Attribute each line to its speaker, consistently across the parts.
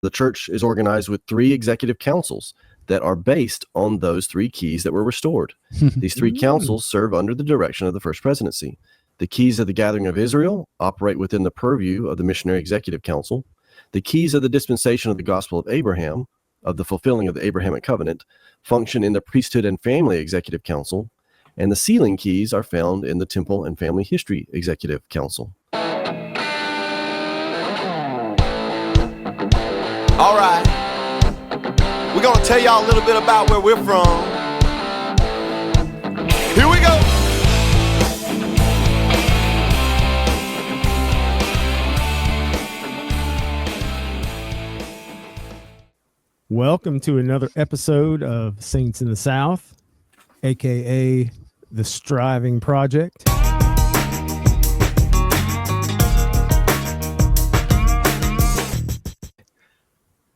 Speaker 1: The church is organized with 3 executive councils that are based on those 3 keys that were restored. These 3 councils serve under the direction of the First Presidency. The keys of the gathering of Israel operate within the purview of the Missionary Executive Council. The keys of the dispensation of the Gospel of Abraham, of the fulfilling of the Abrahamic covenant, function in the Priesthood and Family Executive Council, and the sealing keys are found in the Temple and Family History Executive Council.
Speaker 2: All right, we're going to tell y'all a little bit about where we're from. Here we go.
Speaker 3: Welcome to another episode of Saints in the South, aka the Striving Project.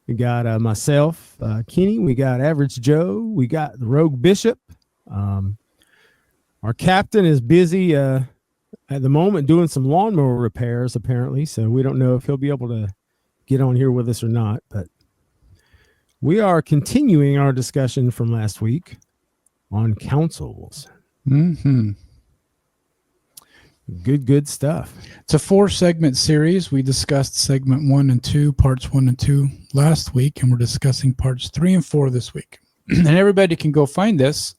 Speaker 3: We got myself, Kenny. We got Average Joe. We got the Rogue Bishop. Our captain is busy at the moment doing some lawnmower repairs, apparently. So we don't know if he'll be able to get on here with us or not. But we are continuing our discussion from last week on councils.
Speaker 4: Mm-hmm.
Speaker 3: Good stuff.
Speaker 4: It's a 4-segment series. We discussed segment 1 and 2, parts 1 and 2 last week, and we're discussing parts 3 and 4 this week. And everybody can go find this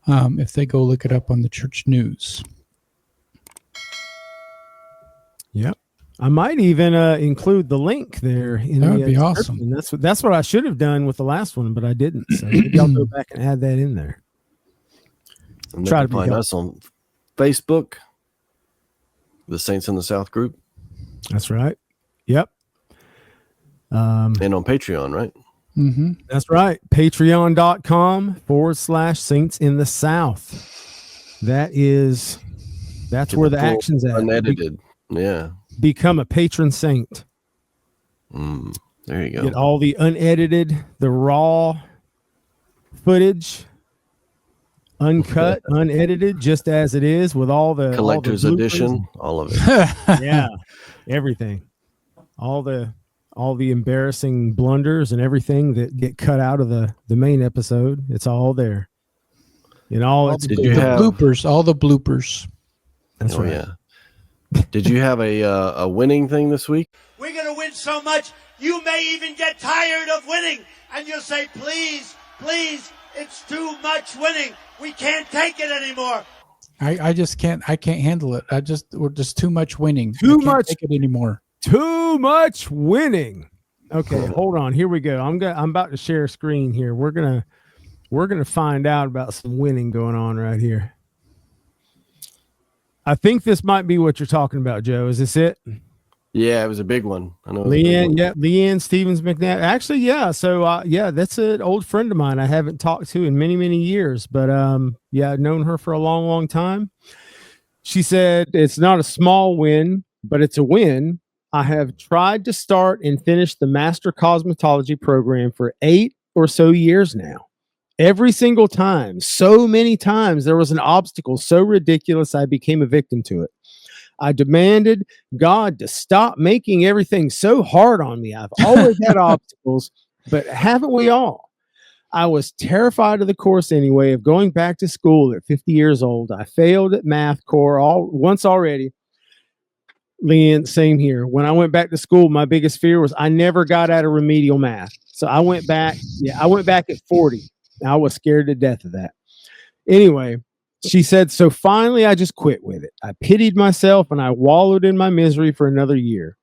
Speaker 4: if they go look it up on the church news.
Speaker 3: Yep. I might even include the link there.
Speaker 4: That would be awesome.
Speaker 3: That's what I should have done with the last one, but I didn't. So maybe I'll go back and add that in there.
Speaker 1: And try to find us on Facebook, the Saints in the South group.
Speaker 3: That's right. Yep.
Speaker 1: And on Patreon, right?
Speaker 4: Mm-hmm.
Speaker 3: That's right. Patreon.com/Saints in the South. That's where the action's at.
Speaker 1: Unedited. Yeah.
Speaker 3: Become a patron saint.
Speaker 1: There you go.
Speaker 3: Get all the unedited, the raw footage, uncut, unedited, just as it is, with all the
Speaker 1: collector's edition, all of it.
Speaker 3: Yeah, everything. All the embarrassing blunders and everything that get cut out of the main episode. It's all there. And all
Speaker 4: bloopers, all the bloopers.
Speaker 3: That's right.
Speaker 1: Yeah. Did you have a winning thing this week?
Speaker 5: We're going to win so much, you may even get tired of winning. And you'll say, please, please, it's too much winning. We can't take it anymore.
Speaker 4: I just can't. I can't handle it. We're just too much winning.
Speaker 3: Too much.
Speaker 4: Take it anymore.
Speaker 3: Too much winning. Okay, hold on. Here we go. I'm about to share a screen here. We're gonna find out about some winning going on right here. I think this might be what you're talking about, Joe. Is this it?
Speaker 1: Yeah, it was a big one. I know.
Speaker 3: Leanne Stevens McNabb. Actually, yeah. So, that's an old friend of mine. I haven't talked to in many, many years, but I've known her for a long, long time. She said it's not a small win, but it's a win. I have tried to start and finish the Master Cosmetology program for 8 or so years now. Every single time, so many times, there was an obstacle so ridiculous I became a victim to it. I demanded God to stop making everything so hard on me. I've always had obstacles, but haven't we all? I was terrified of the course anyway, of going back to school at 50 years old. I failed at math core once already. Leanne, same here. When I went back to school, my biggest fear was I never got out of remedial math. So I went back. I went back at 40. I was scared to death of that. Anyway, she said, so finally I just quit with it. I pitied myself and I wallowed in my misery for another year,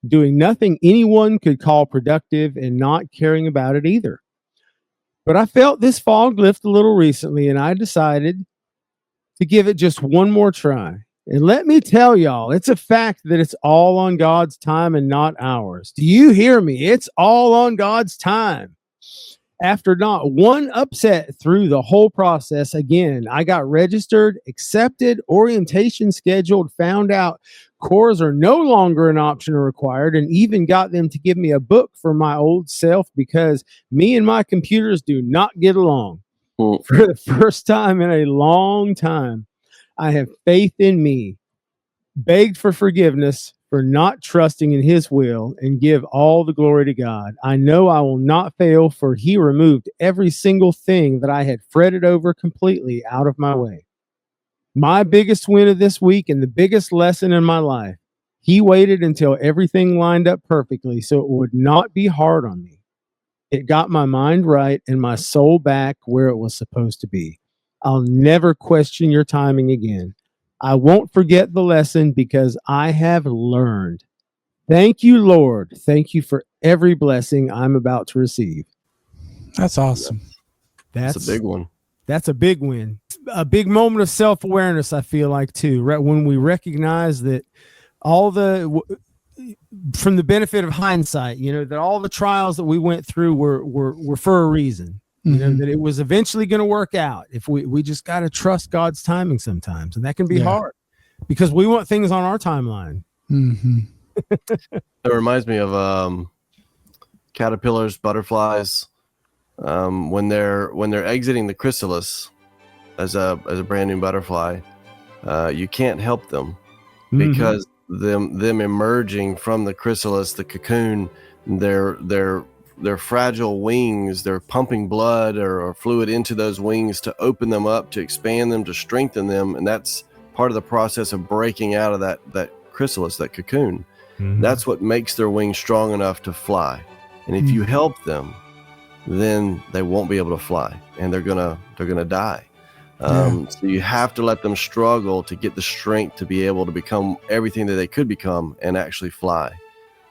Speaker 3: doing nothing anyone could call productive and not caring about it either. But I felt this fog lift a little recently and I decided to give it just one more try. And let me tell y'all, it's a fact that it's all on God's time and not ours. Do you hear me? It's all on God's time. After not one upset through the whole process, again, I got registered, accepted, orientation scheduled, found out cores are no longer an option or required, and even got them to give me a book for my old self because me and my computers do not get along. For the first time in a long time, I have faith in me, begged for forgiveness for not trusting in his will and give all the glory to God. I know I will not fail, for he removed every single thing that I had fretted over completely out of my way. My biggest win of this week and the biggest lesson in my life, he waited until everything lined up perfectly so it would not be hard on me. It got my mind right and my soul back where it was supposed to be. I'll never question your timing again. I won't forget the lesson because I have learned. Thank you, Lord. Thank you for every blessing I'm about to receive.
Speaker 4: That's awesome.
Speaker 1: That's a big one.
Speaker 3: That's a big win. A big moment of self-awareness, I feel like, too, right? When we recognize that all from the benefit of hindsight, that all the trials that we went through were for a reason. That it was eventually going to work out. If we just got to trust God's timing sometimes, and that can be hard because we want things on our timeline.
Speaker 1: It reminds me of caterpillars, butterflies, when they're exiting the chrysalis as a brand new butterfly. You can't help them because them emerging from the chrysalis, the cocoon, their fragile wings, they're pumping blood or fluid into those wings to open them up, to expand them, to strengthen them. And that's part of the process of breaking out of that chrysalis, that cocoon. That's what makes their wings strong enough to fly. And if you help them, then they won't be able to fly and they're gonna die. So you have to let them struggle to get the strength to be able to become everything that they could become and actually fly.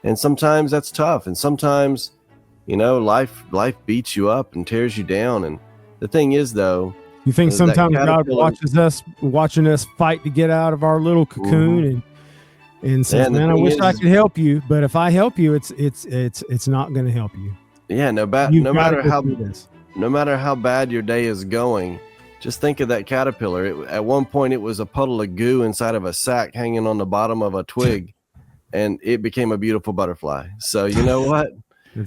Speaker 1: And sometimes that's tough. And sometimes, life beats you up and tears you down. And the thing is, though,
Speaker 3: you think sometimes God watching us fight to get out of our little cocoon and says, "Man, I wish I could help you, but if I help you, it's not going to help you." Yeah, no matter how bad your day is going, just think of that caterpillar. At one point, it was a puddle of goo inside of a sack hanging on the bottom of a twig, and it became a beautiful butterfly. So you know what?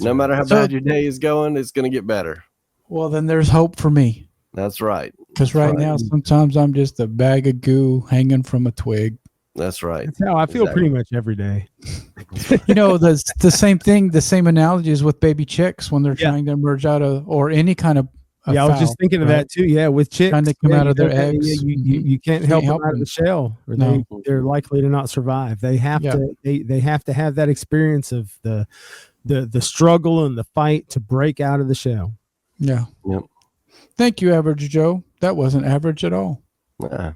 Speaker 3: No matter how bad your day is going, it's going to get better.
Speaker 4: Well, then there's hope for me.
Speaker 1: That's right.
Speaker 4: Because right now, sometimes I'm just a bag of goo hanging from a twig.
Speaker 1: That's right.
Speaker 3: That's how I feel pretty much every day.
Speaker 4: The same thing, the same analogy is with baby chicks when they're trying to emerge out of, or any kind of
Speaker 3: I was just thinking of that too. Yeah, with chicks,
Speaker 4: trying to come out of their eggs.
Speaker 3: You can't help them out of the shell, or they're likely to not survive. They have to. They have to have that experience of the struggle and the fight to break out of the shell.
Speaker 4: Yeah.
Speaker 1: Yep.
Speaker 4: Thank you, Average Joe. That wasn't average at all. And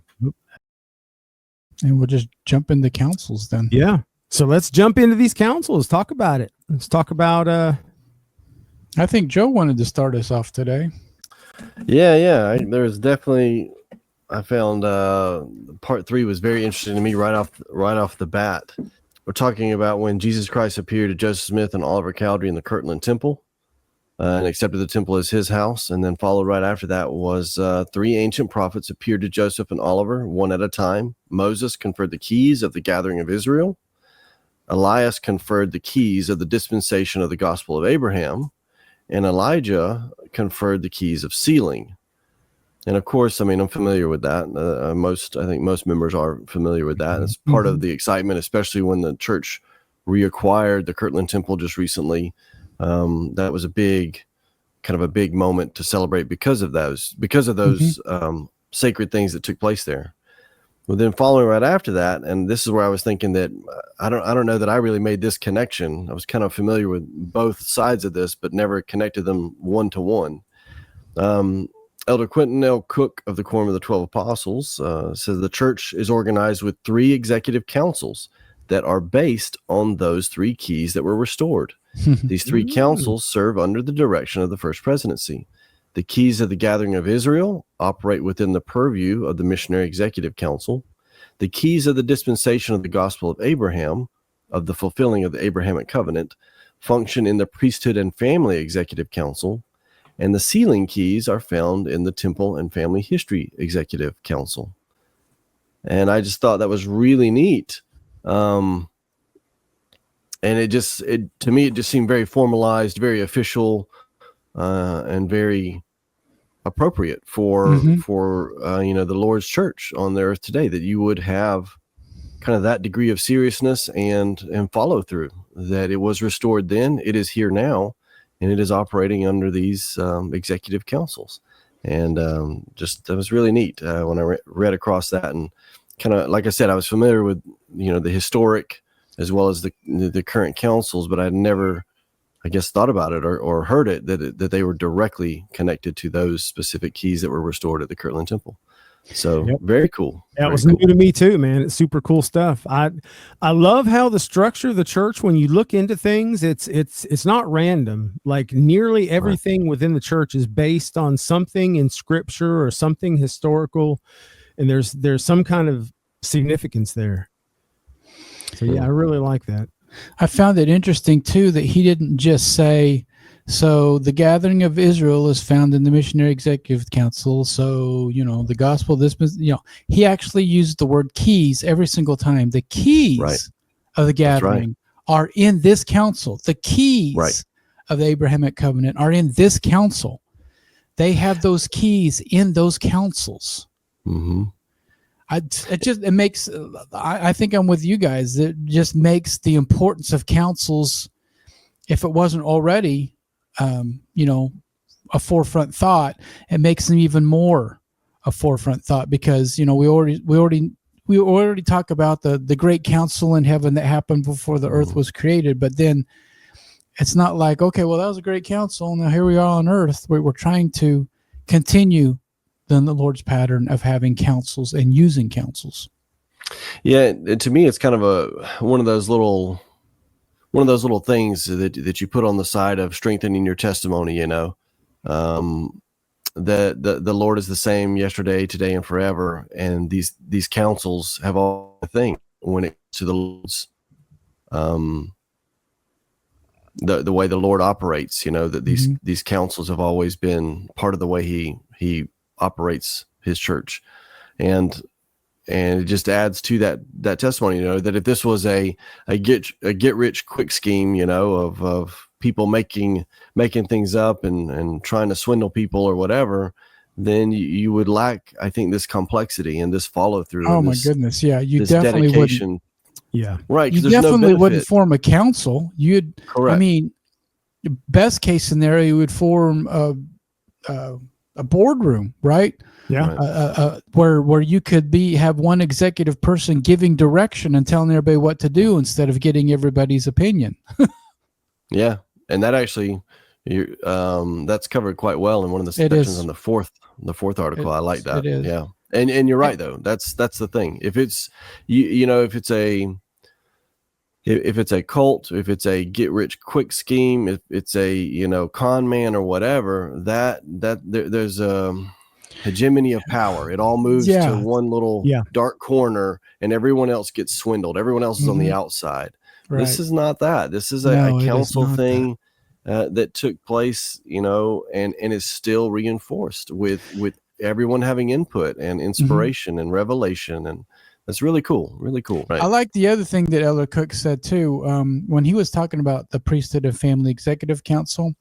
Speaker 4: we'll just jump into councils then.
Speaker 3: Yeah. So let's jump into these councils. Talk about it. Let's talk about.
Speaker 4: I think Joe wanted to start us off today.
Speaker 1: Yeah. There's definitely. I found part 3 was very interesting to me right off the bat. We're talking about when Jesus Christ appeared to Joseph Smith and Oliver Cowdery in the Kirtland Temple, and accepted the temple as his house. And then followed right after that was 3 ancient prophets appeared to Joseph and Oliver, one at a time. Moses conferred the keys of the gathering of Israel. Elias conferred the keys of the dispensation of the gospel of Abraham. And Elijah conferred the keys of sealing. And of course, I'm familiar with that. I think most members are familiar with that. It's part of the excitement, especially when the church reacquired the Kirtland Temple just recently. That was a big moment to celebrate because of those sacred things that took place there. Well, then following right after that, and this is where I was thinking that I don't know that I really made this connection. I was kind of familiar with both sides of this, but never connected them one to one. Elder Quentin L. Cook of the Quorum of the 12 Apostles says the church is organized with 3 executive councils that are based on those 3 keys that were restored. These 3 councils serve under the direction of the First Presidency. The keys of the gathering of Israel operate within the purview of the Missionary Executive Council. The keys of the dispensation of the gospel of Abraham, of the fulfilling of the Abrahamic covenant, function in the Priesthood and Family Executive Council. And the sealing keys are found in the Temple and Family History Executive Council. And I just thought that was really neat. And to me, it just seemed very formalized, very official, and very appropriate for the Lord's church on the earth today, that you would have kind of that degree of seriousness and follow through, that it was restored then, it is here now, and it is operating under these executive councils. And just that was really neat when I read across that. And kind of, like I said, I was familiar with, the historic as well as the current councils, but I'd never, I guess, thought about it or heard it, that they were directly connected to those specific keys that were restored at the Kirtland Temple. So very cool.
Speaker 3: That was new to me too, man. It's super cool stuff. I love how the structure of the church, when you look into things, it's not random. Like nearly everything within the church is based on something in scripture or something historical, and there's some kind of significance there. So yeah, I really like that.
Speaker 4: I found it interesting too that he didn't just say, so the gathering of Israel is found in the Missionary Executive Council. So, the gospel, he actually used the word keys every single time. The keys of the gathering are in this council. The keys of the Abrahamic covenant are in this council. They have those keys in those councils.
Speaker 1: Mm-hmm.
Speaker 4: It makes, I think I'm with you guys. It just makes the importance of councils, if it wasn't already, a forefront thought, it makes them even more a forefront thought, because we already talk about the great council in heaven that happened before the earth was created. But then it's not like, okay, well, that was a great council, now here we are on earth. We're trying to continue then the Lord's pattern of having councils and using councils.
Speaker 1: Yeah, to me, it's kind of one of those little things that you put on the side of strengthening your testimony. That the Lord is the same yesterday, today, and forever. And these councils have all the thing when it to the Lord's, the way the Lord operates. That these councils have always been part of the way He operates His church, and it just adds to that testimony, that if this was a get rich quick scheme, of people making things up and trying to swindle people or whatever, then you would lack, I think, this complexity and this follow through.
Speaker 4: Oh my goodness. Yeah. You definitely
Speaker 1: dedication.
Speaker 4: wouldn't.
Speaker 3: Yeah.
Speaker 1: Right.
Speaker 4: You definitely wouldn't form a council.
Speaker 1: Correct.
Speaker 4: I mean, best case scenario, you would form a boardroom, right?
Speaker 3: Yeah.
Speaker 4: Where you could have one executive person giving direction and telling everybody what to do instead of getting everybody's opinion.
Speaker 1: Yeah. And that actually, that's covered quite well in one of the sections on the fourth article. I like that. Yeah. And you're right though. That's the thing. If it's, if it's a cult, if it's a get rich quick scheme, if it's a, con man or whatever, that there's a hegemony of power. It all moves to one little dark corner, and everyone else gets swindled. Everyone else is on the outside. Right. This is not that. This is a council thing that took place, and is still reinforced with everyone having input and inspiration and revelation, and that's really cool. Really cool. Right.
Speaker 4: I like the other thing that Elder Cook said too. When he was talking about the Priesthood and Family Executive Council,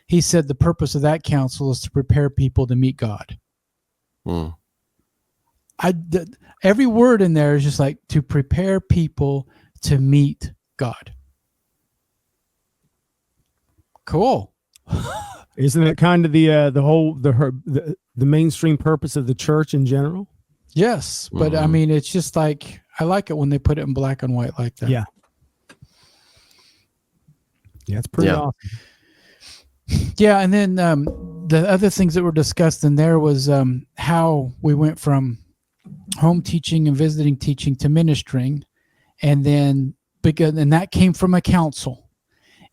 Speaker 4: he said the purpose of that council is to prepare people to meet God. Every word in there is just like to prepare people to meet God. Cool.
Speaker 3: Isn't that kind of the mainstream purpose of the church in general?
Speaker 4: Yes, but I mean, it's just like, I like it when they put it in black and white like that.
Speaker 3: Yeah. Yeah, it's pretty awesome.
Speaker 4: Yeah, and then the other things that were discussed in there was how we went from home teaching and visiting teaching to ministering, and then that came from a council,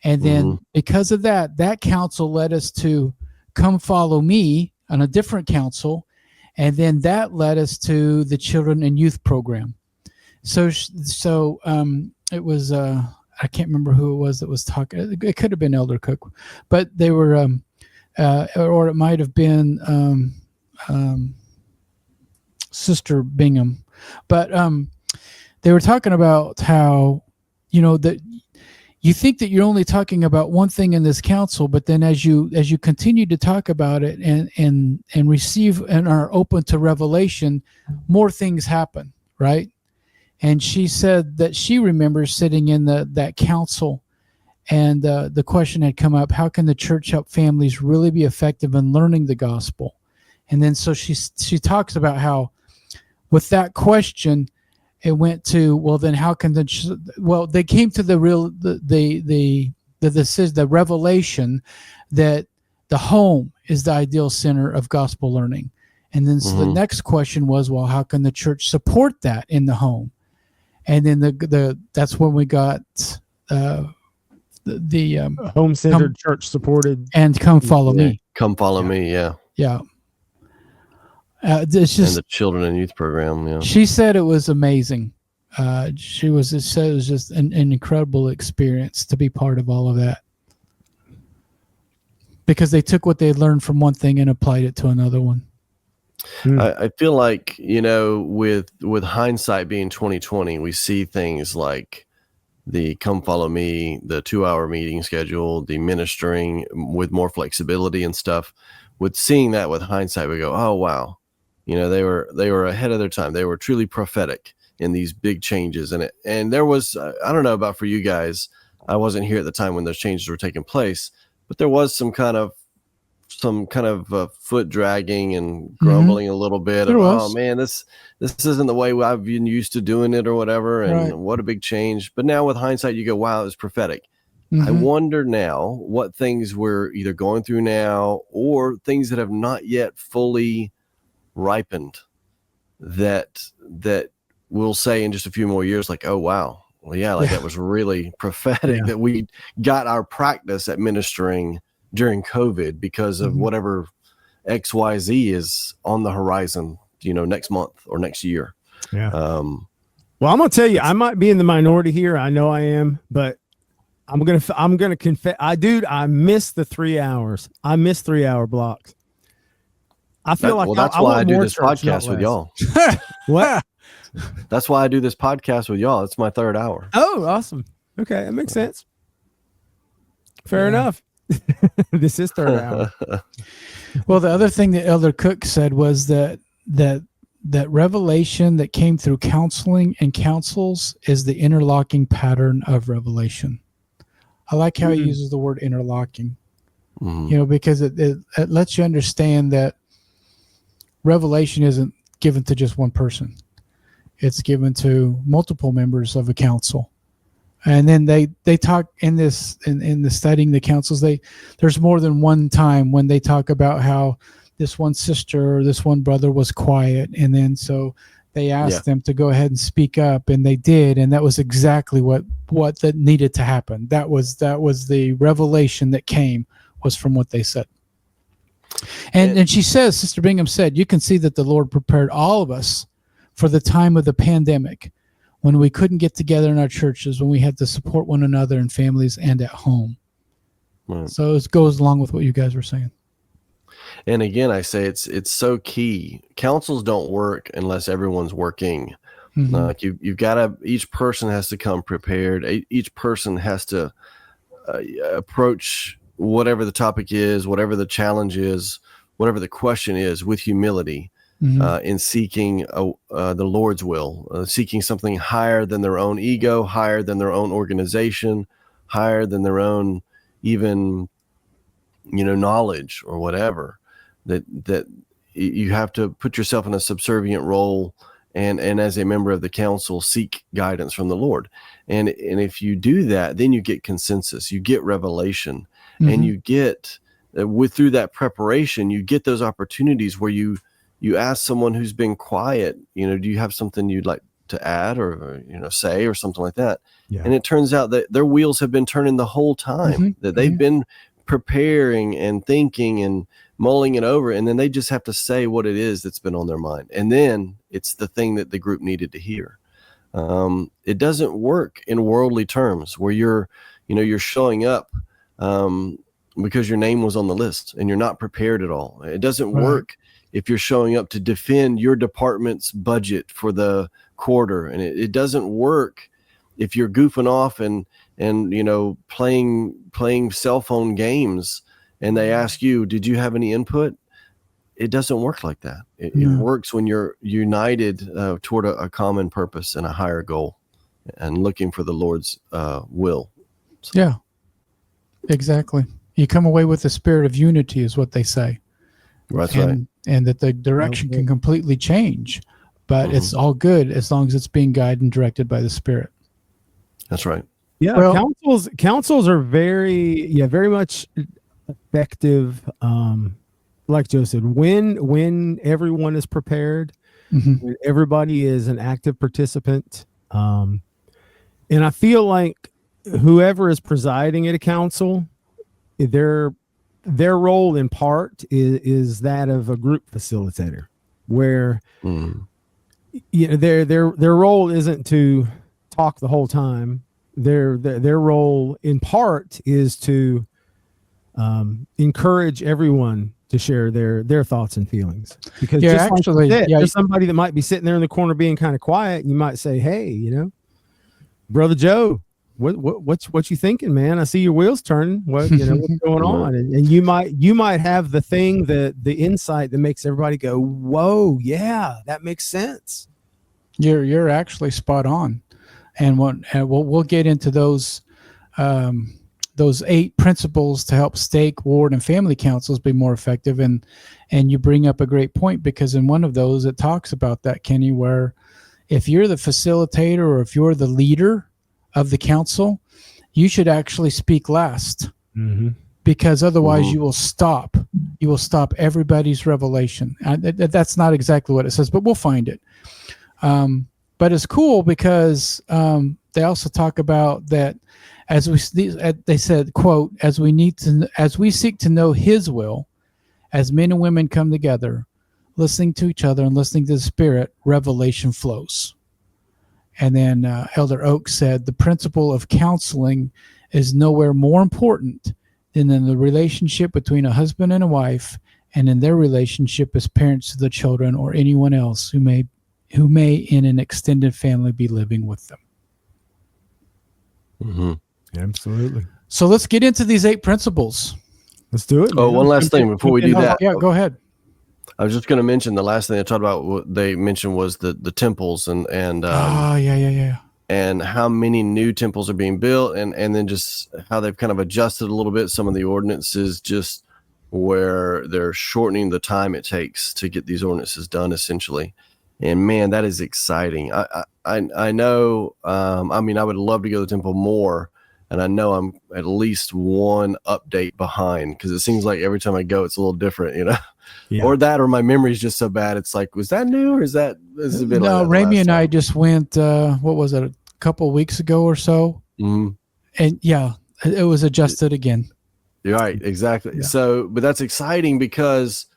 Speaker 4: and then because of that council led us to come follow me on a different council, and then that led us to the children and youth program. So it was I can't remember who it was that was talking. It could have been Elder Cook, but they were, or it might have been Sister Bingham. But they were talking about how, that you think that you're only talking about one thing in this council, but then as you continue to talk about it and receive and are open to revelation, more things happen, right? And she said that she remembers sitting in that council, and the question had come up: how can the church help families really be effective in learning the gospel? And then so she talks about how, with that question, it went to, well, then how can they came to the revelation that the home is the ideal center of gospel learning. And then so the next question was, well, how can the church support that in the home? And then that's when we got the
Speaker 3: home-centered, church-supported,
Speaker 4: and Come Follow Me.
Speaker 1: Come Follow Me, yeah.
Speaker 4: Yeah. It's just,
Speaker 1: and the children and youth program, yeah.
Speaker 4: She said it was amazing. It was just an incredible experience to be part of all of that, because they took what they learned from one thing and applied it to another one.
Speaker 1: I feel like, with hindsight being 2020, we see things like the Come Follow Me, the 2-hour meeting schedule, the ministering with more flexibility and stuff. With seeing that with hindsight, we go, oh wow, they were ahead of their time. They were truly prophetic in these big changes. And there was, I don't know about for you guys, I wasn't here at the time when those changes were taking place, but there was some kind of foot dragging and grumbling a little bit of, oh man, this isn't the way I've been used to doing it or whatever. And what a big change. But now with hindsight, you go, wow, it was prophetic. I wonder now what things we're either going through now or things that have not yet fully ripened that we'll say in just a few more years, like, oh wow, well, yeah, like that was really prophetic that we got our practice at ministering during COVID because of whatever XYZ is on the horizon, next month or next year.
Speaker 3: Yeah. Well, I'm going to tell you, I might be in the minority here. I know I am, but I'm going to confess. I miss the 3 hours. I miss 3-hour blocks. I feel like
Speaker 1: that's why I do this podcast with y'all.
Speaker 3: What?
Speaker 1: That's why I do this podcast with y'all. It's my 3rd hour.
Speaker 3: Oh, awesome. Okay. That makes sense. Fair enough. This is 3rd hour.
Speaker 4: Well, the other thing that Elder Cook said was that revelation that came through counseling and counsels is the interlocking pattern of revelation. I like how he uses the word interlocking, because it lets you understand that revelation isn't given to just one person. It's given to multiple members of a council. And then they talk in the studying the councils, there's more than one time when they talk about how this one sister or this one brother was quiet, and then so they asked them to go ahead and speak up, and they did, and that was exactly what that needed to happen. That was the revelation that came, was from what they said. And she says, Sister Bingham said, you can see that the Lord prepared all of us for the time of the pandemic, when we couldn't get together in our churches, when we had to support one another in families and at home. Right. So it goes along with what you guys were saying.
Speaker 1: And again, I say it's so key. Councils don't work unless everyone's working. Like you've got to, each person has to come prepared. Each person has to approach whatever the topic is, whatever the challenge is, whatever the question is, with humility. In seeking the Lord's will, seeking something higher than their own ego, higher than their own organization, higher than their own even, knowledge or whatever. That you have to put yourself in a subservient role, and as a member of the council, seek guidance from the Lord. And if you do that, then you get consensus, you get revelation, and you get through that preparation, you get those opportunities where you ask someone who's been quiet, do you have something you'd like to add or say or something like that? Yeah. And it turns out that their wheels have been turning the whole time, that they've been preparing and thinking and mulling it over. And then they just have to say what it is that's been on their mind. And then it's the thing that the group needed to hear. It doesn't work in worldly terms where you're showing up because your name was on the list and you're not prepared at all. It doesn't work if you're showing up to defend your department's budget for the quarter. And it doesn't work if you're goofing off and playing cell phone games and they ask you, did you have any input? it doesn't work like that. It
Speaker 4: No.
Speaker 1: works when you're united toward a common purpose and a higher goal, and looking for the Lord's will. So,
Speaker 4: Yeah, exactly. You come away with the spirit of unity, is what they say.
Speaker 1: that's right.
Speaker 4: And that the direction can completely change, but it's all good as long as it's being guided and directed by the Spirit.
Speaker 1: That's right.
Speaker 3: Yeah,
Speaker 4: Well-
Speaker 3: councils are very much effective. Like Joe said, when everyone is prepared, when everybody is an active participant, and I feel like whoever is presiding at a council, their role in part is that of a group facilitator, where their role isn't to talk the whole time. Their role in part is to encourage everyone to share their thoughts and feelings. Because there's somebody that might be sitting there in the corner being kind of quiet, and you might say, "Hey, Brother Joe, what you thinking, man? I see your wheels turning. What's going on?" And you might have the thing, the insight that makes everybody go, "Whoa, yeah, that makes sense."
Speaker 4: You're actually spot on, and we'll get into those 8 principles to help stake, ward, and family councils be more effective. And you bring up a great point, because in one of those it talks about that, Kenny, where if you're the facilitator or if you're the leader of the council, you should actually speak last, because otherwise you will stop everybody's revelation. That's not exactly what it says, but we'll find it. But it's cool because they also talk about that they said, quote, as we seek to know His will, as men and women come together, listening to each other and listening to the Spirit, revelation flows. And then Elder Oak said, the principle of counseling is nowhere more important than in the relationship between a husband and a wife, and in their relationship as parents to the children or anyone else who may in an extended family be living with them.
Speaker 3: Absolutely.
Speaker 4: So let's get into these 8 principles.
Speaker 3: Let's do it.
Speaker 1: Oh, one last thing before we do that.
Speaker 4: Yeah, go ahead.
Speaker 1: I was just going to mention the last thing they talked about. What they mentioned was the temples and and how many new temples are being built, and then just how they've kind of adjusted a little bit some of the ordinances, just where they're shortening the time it takes to get these ordinances done, essentially. And man, that is exciting. I know. I mean, I would love to go to the temple more, and I know I'm at least one update behind, because it seems like every time I go, it's a little different,
Speaker 3: Yeah.
Speaker 1: or my memory is just so bad. It's like, was that new, or is it a bit?
Speaker 4: No,
Speaker 1: like
Speaker 4: Ramey and I just went. What was it? A couple of weeks ago or so. And yeah, it was adjusted again.
Speaker 1: You're right, exactly.
Speaker 3: Yeah.
Speaker 1: So, but that's exciting because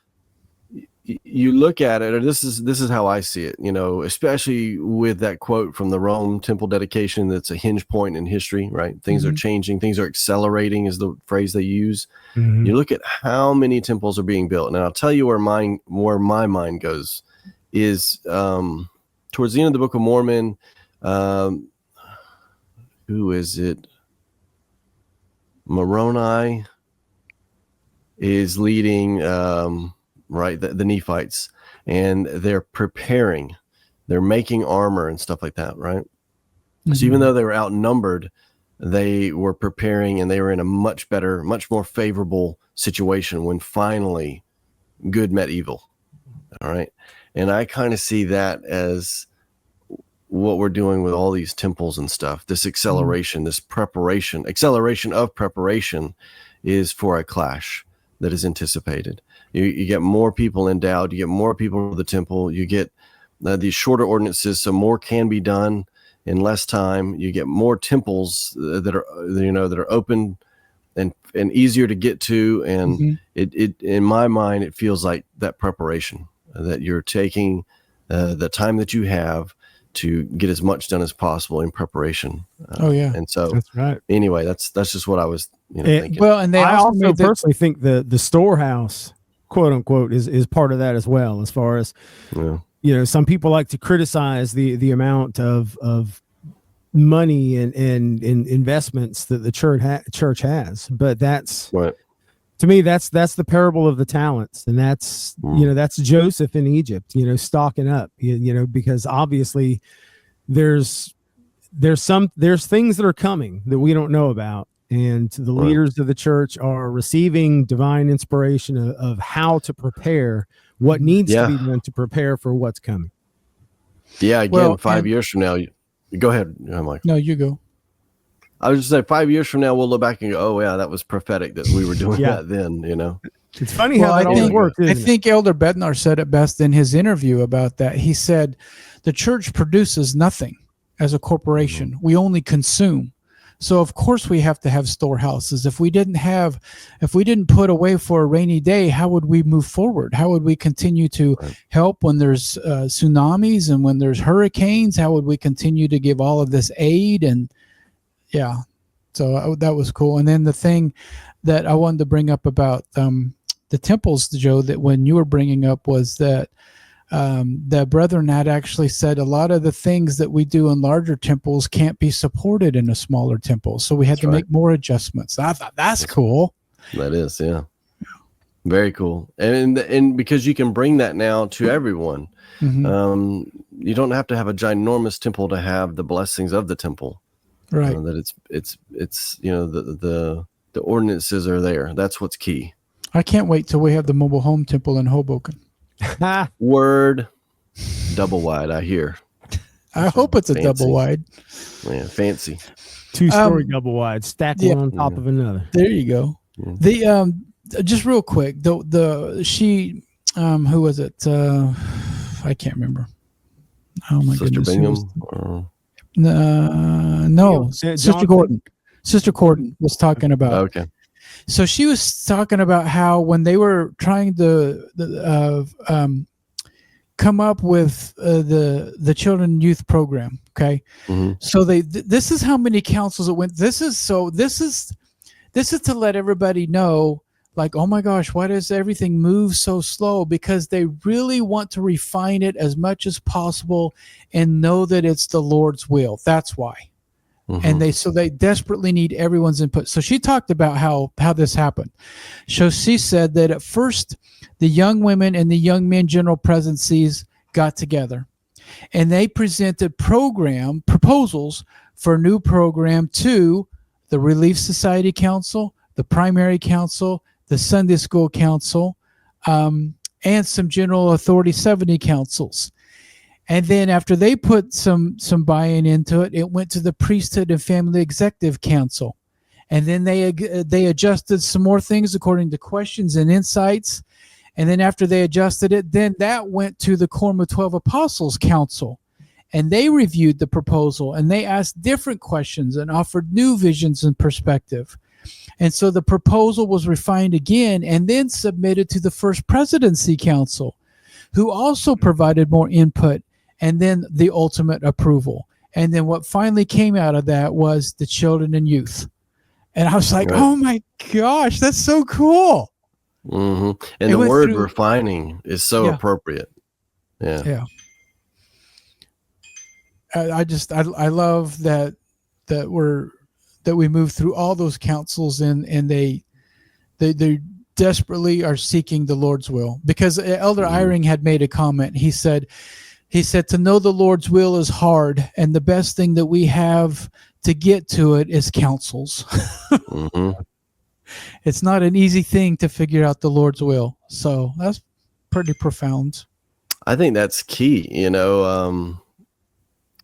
Speaker 1: you look at it, or this is how I see it, especially with that quote from the Rome temple dedication. That's a hinge point in history, right? Things are changing, things are accelerating is the phrase they use. You look at how many temples are being built, and I'll tell you where my mind goes is towards the end of the Book of Mormon. Who is it? Moroni is leading right, the Nephites, and they're preparing, they're making armor and stuff like that, right? So even though they were outnumbered, they were preparing, and they were in a much better, much more favorable situation when finally good met evil. All right. And I kind of see that as what we're doing with all these temples and stuff. This acceleration, this acceleration of preparation is for a clash that is anticipated. You get more people endowed, you get more people to the temple, you get these shorter ordinances, so more can be done in less time. You get more temples that are open and easier to get to, and it in my mind it feels like that preparation, that you're taking the time that you have to get as much done as possible in preparation. And so
Speaker 3: that's right.
Speaker 1: Anyway, that's just what I was thinking.
Speaker 4: Well, and
Speaker 3: I also personally think the storehouse, quote unquote, is part of that as well. As far as some people like to criticize the amount of money and investments that the church has, but that's
Speaker 1: right.
Speaker 3: To me, that's the parable of the talents, and that's that's Joseph in Egypt, stocking up, because obviously there's things that are coming that we don't know about, and the leaders of the church are receiving divine inspiration of how to prepare, what needs to be done to prepare for what's coming.
Speaker 1: Yeah, again, 5 years from now, go ahead, Mike.
Speaker 4: No, you go.
Speaker 1: I was just saying, 5 years from now, we'll look back and go, "Oh yeah, that was prophetic that we were doing that then."
Speaker 3: It's funny how that all works.
Speaker 4: I think Elder Bednar said it best in his interview about that. He said, "The church produces nothing as a corporation. We only consume. So of course we have to have storehouses. If we didn't put away for a rainy day, how would we move forward? How would we continue to help when there's tsunamis and when there's hurricanes? How would we continue to give all of this aid?" And so that was cool. And then the thing that I wanted to bring up about the temples, Joe, that when you were bringing up was that the brethren had actually said a lot of the things that we do in larger temples can't be supported in a smaller temple. So we had to make more adjustments. I thought that's cool.
Speaker 1: That is, very cool. And because you can bring that now to everyone. You don't have to have a ginormous temple to have the blessings of the temple. Right. That it's the ordinances are there. That's what's key.
Speaker 4: I can't wait till we have the mobile home temple in Hoboken.
Speaker 1: Word, double wide. I hear.
Speaker 4: I hope it's a double wide.
Speaker 1: Yeah, fancy.
Speaker 3: 2-story double wide, stacked one on top of another.
Speaker 4: There you go. The just real quick, who was it? I can't remember. Oh my
Speaker 1: Sister
Speaker 4: goodness.
Speaker 1: Bingham.
Speaker 4: No, Sister Gordon. Sister Gordon was talking about.
Speaker 1: Okay.
Speaker 4: So she was talking about how when they were trying to come up with the children and youth program, okay. So this is how many councils it went. This is to let everybody know, like, oh my gosh, why does everything move so slow? Because they really want to refine it as much as possible and know that it's the Lord's will. That's why. And they desperately need everyone's input. So she talked about how this happened. So she said that at first the young women and the young men general presidencies got together and they presented proposals for a new program to the Relief Society Council, the Primary Council, the Sunday School Council, and some General Authority 70 councils. And then after they put some buy-in into it, it went to the Priesthood and Family Executive Council. And then they adjusted some more things according to questions and insights. And then after they adjusted it, then that went to the Quorum of 12 Apostles Council. And they reviewed the proposal and they asked different questions and offered new visions and perspective. And so the proposal was refined again and then submitted to the First Presidency Council, who also provided more input and then the ultimate approval. And then what finally came out of that was the children and youth. And I was like, oh my gosh, that's so cool.
Speaker 1: And the word refining is so appropriate. Yeah.
Speaker 4: I love that we move through all those councils and they desperately are seeking the Lord's will. Because Elder Eyring had made a comment. He said to know the Lord's will is hard, and the best thing that we have to get to it is councils. It's not an easy thing to figure out the Lord's will. So that's pretty profound.
Speaker 1: I think that's key.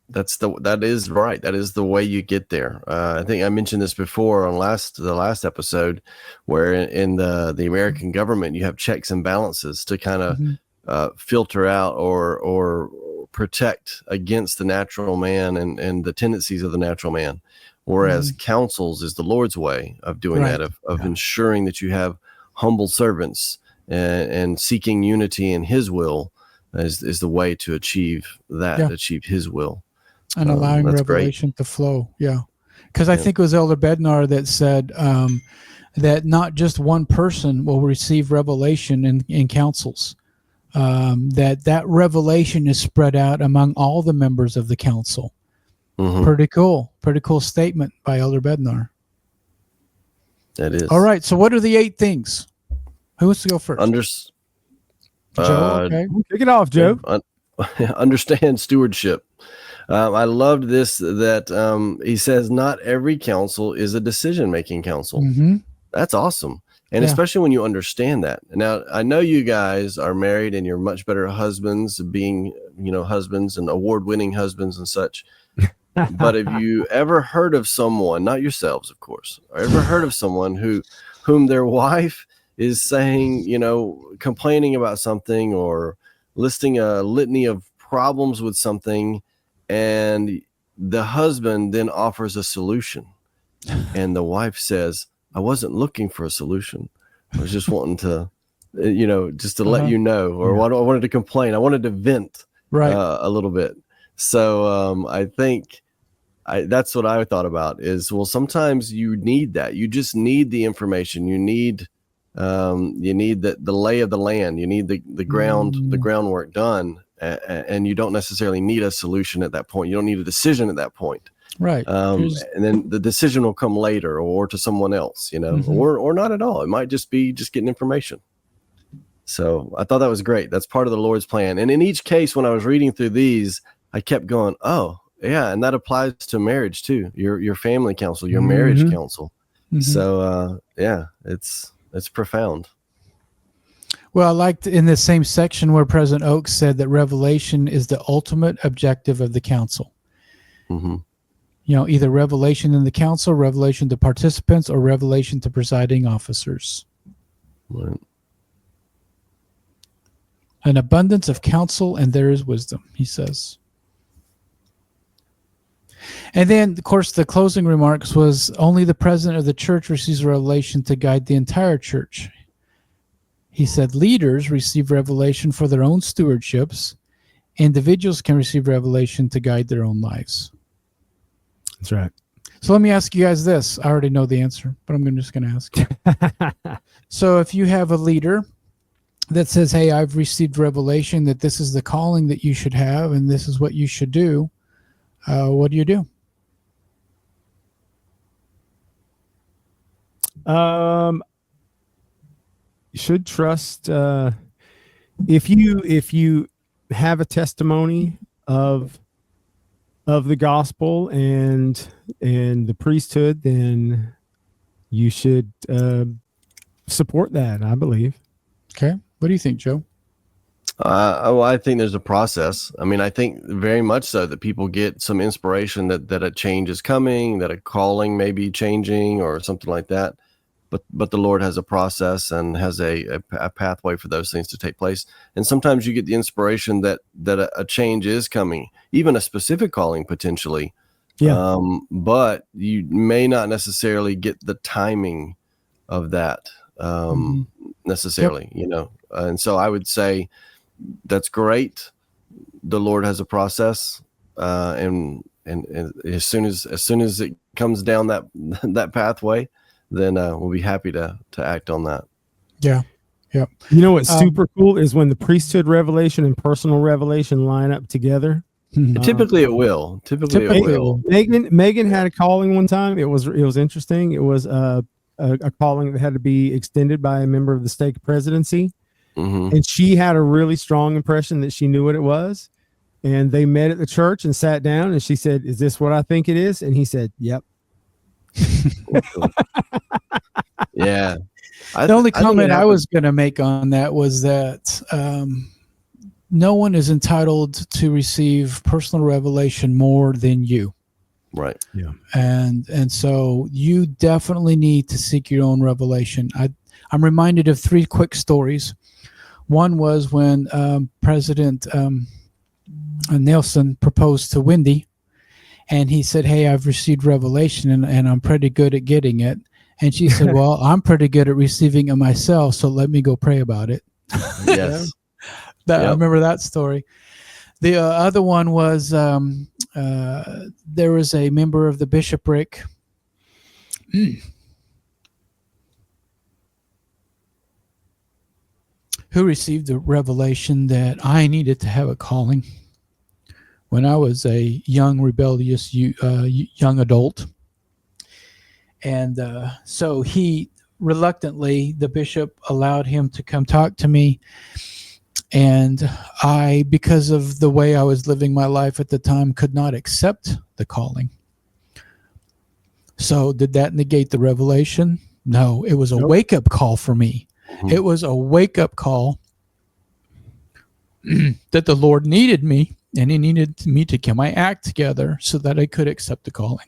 Speaker 1: That is right. That is the way you get there. I think I mentioned this before on the last episode, where in the American government, you have checks and balances to kind of filter out or protect against the natural man and the tendencies of the natural man. Whereas councils is the Lord's way of doing that, of ensuring that you have humble servants and seeking unity in his will is the way to achieve that, achieve his will.
Speaker 4: And allowing revelation to flow. Yeah. Because I think it was Elder Bednar that said that not just one person will receive revelation in councils. That revelation is spread out among all the members of the council. Pretty cool statement by Elder Bednar.
Speaker 1: It is.
Speaker 4: All right. So what are the 8 things? Who wants to go first? Joe, okay.
Speaker 3: Kick it off, Joe.
Speaker 1: Understand stewardship. I loved this, that he says not every council is a decision-making council.
Speaker 4: Mm-hmm.
Speaker 1: That's awesome. And especially when you understand that. Now, I know you guys are married and you're much better husbands, being, husbands and award-winning husbands and such. But have you ever heard of someone, not yourselves, of course, or ever heard of someone whom their wife is saying, complaining about something or listing a litany of problems with something, and the husband then offers a solution, and the wife says, I wasn't looking for a solution. I was just wanting to, just to let you know, or I wanted to complain. I wanted to vent a little bit. So I think that's what I thought about is, well, sometimes you need that. You just need the information. You need the lay of the land. You need the groundwork done. And you don't necessarily need a solution at that point. You don't need a decision at that point.
Speaker 4: Right.
Speaker 1: And then the decision will come later or to someone else, or not at all. It might just be getting information. So I thought that was great. That's part of the Lord's plan. And in each case, when I was reading through these, I kept going, oh yeah. And that applies to marriage too. Your family council, your marriage council. Mm-hmm. So it's profound.
Speaker 4: Well, I liked in the same section where President Oaks said that revelation is the ultimate objective of the council.
Speaker 1: Mm-hmm.
Speaker 4: Either revelation in the council, revelation to participants, or revelation to presiding officers.
Speaker 1: Right.
Speaker 4: An abundance of counsel, and there is wisdom, he says. And then, of course, the closing remarks was only the president of the church receives revelation to guide the entire church. He said leaders receive revelation for their own stewardships. Individuals can receive revelation to guide their own lives.
Speaker 3: That's right.
Speaker 4: So let me ask you guys this. I already know the answer, but I'm just going to ask you. So if you have a leader that says, hey, I've received revelation that this is the calling that you should have and this is what you should do, what do you do?
Speaker 3: You should trust if you have a testimony of the gospel and the priesthood, then you should support that, I believe.
Speaker 4: Okay. What do you think, Joe?
Speaker 1: I think there's a process. I mean, I think very much so that people get some inspiration that a change is coming, that a calling may be changing or something like that. But the Lord has a process and has a pathway for those things to take place. And sometimes you get the inspiration that a change is coming, even a specific calling potentially.
Speaker 3: Yeah.
Speaker 1: But you may not necessarily get the timing of that necessarily, And so I would say that's great. The Lord has a process, and as soon as it comes down that pathway, then we'll be happy to act on that.
Speaker 4: Yeah. Yeah.
Speaker 3: What's super cool is when the priesthood revelation and personal revelation line up together.
Speaker 1: Typically it will. Typically it will.
Speaker 3: Megan had a calling one time. It was interesting. It was a calling that had to be extended by a member of the stake presidency. Mm-hmm. And she had a really strong impression that she knew what it was. And they met at the church and sat down, and she said, "Is this what I think it is?" And he said, "Yep."
Speaker 1: Yeah.
Speaker 4: The only comment I was going to make on that was that no one is entitled to receive personal revelation more than you.
Speaker 1: Right.
Speaker 3: Yeah.
Speaker 4: And so you definitely need to seek your own revelation. I'm reminded of 3 quick stories. One was when President Nelson proposed to Wendy, and he said, "Hey, I've received revelation and I'm pretty good at getting it." And she said, "Well, I'm pretty good at receiving it myself, so let me go pray about it."
Speaker 1: Yes.
Speaker 4: I remember that story. The other one was there was a member of the bishopric who received the revelation that I needed to have a calling when I was a young, rebellious young adult. And so he reluctantly, the bishop allowed him to come talk to me. And I, because of the way I was living my life at the time, could not accept the calling. So did that negate the revelation? No, it was a wake-up call for me. Mm-hmm. It was a wake-up call that the Lord needed me, and he needed me to get my act together so that I could accept the calling.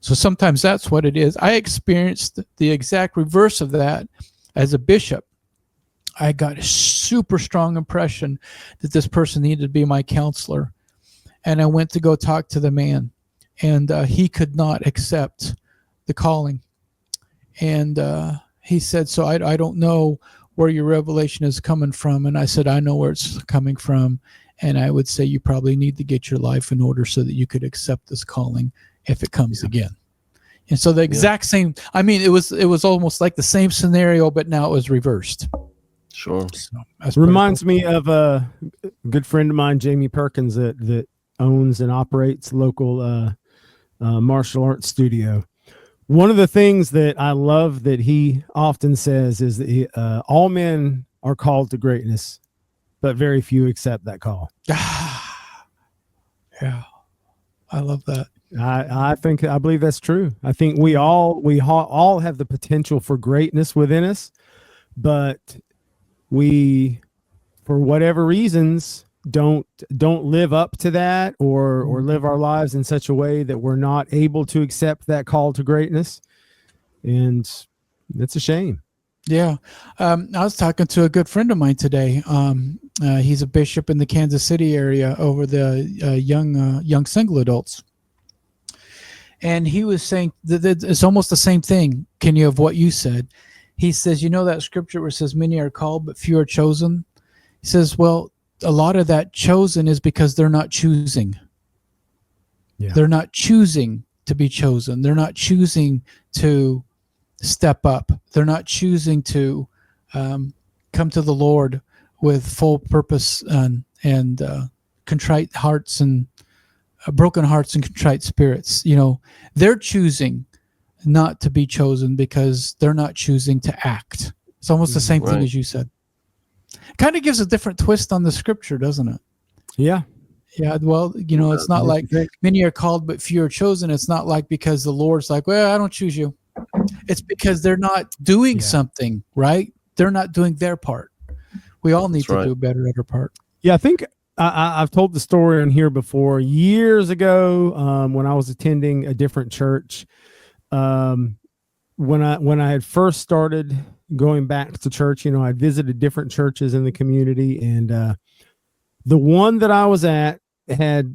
Speaker 4: So sometimes that's what it is. I experienced the exact reverse of that as a bishop. I got a super strong impression that this person needed to be my counselor. And I went to go talk to the man, and he could not accept the calling. And he said, so I don't know where your revelation is coming from. And I said, I know where it's coming from. And I would say you probably need to get your life in order so that you could accept this calling if it comes again. And so the exact same, I mean, it was almost like the same scenario, but now it was reversed.
Speaker 1: Sure.
Speaker 3: So reminds me of a good friend of mine, Jamie Perkins, that owns and operates local martial arts studio. One of the things that I love that he often says is that all men are called to greatness, but very few accept that call.
Speaker 4: Yeah, I love that.
Speaker 3: I believe that's true. I think we all have the potential for greatness within us, but we, for whatever reasons, don't live up to that or live our lives in such a way that we're not able to accept that call to greatness. And it's a shame.
Speaker 4: Yeah. I was talking to a good friend of mine today. He's a bishop in the Kansas City area over the young single adults. And he was saying that it's almost the same thing, Kenny, of what you said. He says, you know that scripture where it says many are called, but few are chosen? He says, well, a lot of that chosen is because they're not choosing. Yeah. They're not choosing to be chosen. They're not choosing to step up. They're not choosing to come to the Lord with full purpose and contrite hearts and broken hearts and contrite spirits. You know, they're choosing not to be chosen because they're not choosing to act. It's almost the same thing as you said. Kind of gives a different twist on the scripture, doesn't it?
Speaker 3: Yeah.
Speaker 4: Yeah. Well, you know, it's not like many are called, but few are chosen. It's not like because the Lord's like, well, I don't choose you. It's because they're not doing something, right? They're not doing their part. We all need to do better at our part.
Speaker 3: Yeah. I think I've told the story on here before years ago when I was attending a different church. When I had first started going back to church, you know, I visited different churches in the community, and the one that I was at had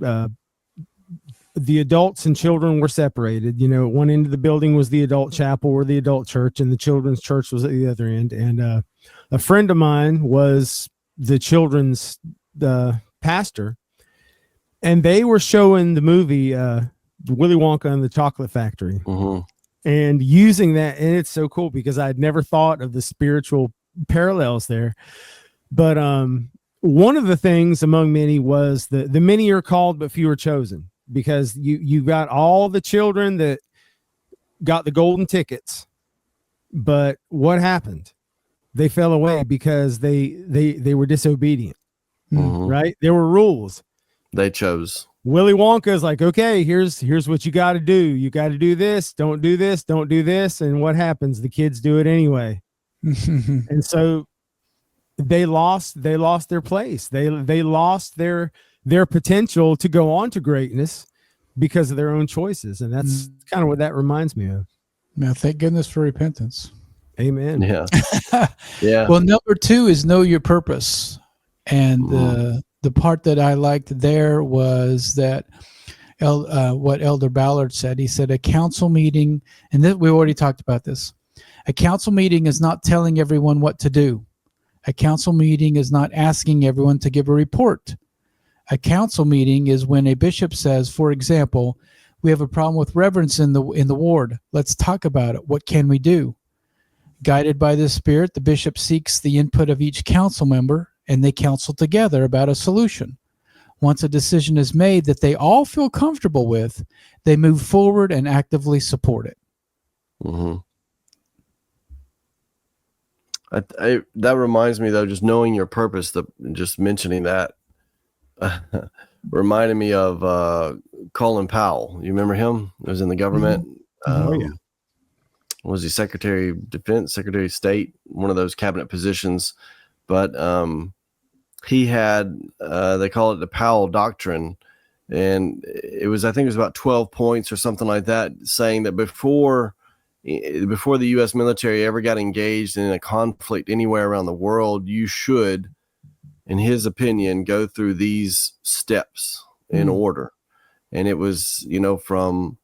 Speaker 3: the adults and children were separated. You know, at one end of the building was the adult chapel or the adult church, and the children's church was at the other end. And a friend of mine was the children's pastor, and they were showing the movie Willy Wonka and the Chocolate Factory. Mm-hmm. And using that, and it's so cool because I'd never thought of the spiritual parallels there. But one of the things among many was the many are called, but few are chosen, because you got all the children that got the golden tickets. But what happened? They fell away because they were disobedient, right? There were rules.
Speaker 1: They chose.
Speaker 3: Willy Wonka is like, okay, here's what you got to do. You got to do this. Don't do this. Don't do this. And what happens? The kids do it anyway. And so they lost their place. They lost their potential to go on to greatness because of their own choices. And that's kind of what that reminds me of.
Speaker 4: Now, thank goodness for repentance.
Speaker 3: Amen.
Speaker 1: Yeah. Yeah.
Speaker 4: Well, number 2 is know your purpose. And the part that I liked there was that what Elder Ballard said. He said a council meeting, and we already talked about this. A council meeting is not telling everyone what to do. A council meeting is not asking everyone to give a report. A council meeting is when a bishop says, for example, we have a problem with reverence in the ward. Let's talk about it. What can we do? Guided by the Spirit, the bishop seeks the input of each council member, and they counsel together about a solution. Once a decision is made that they all feel comfortable with, they move forward and actively support it.
Speaker 1: Mm-hmm. That reminds me, though, just knowing your purpose, just mentioning that reminded me of Colin Powell. You remember him? He was in the government.
Speaker 3: Oh, yeah.
Speaker 1: Was he Secretary of Defense, Secretary of State, one of those cabinet positions? But he had, they call it the Powell Doctrine. And I think it was about 12 points or something like that, saying that before the U.S. military ever got engaged in a conflict anywhere around the world, you should, in his opinion, go through these steps in order. And it was, from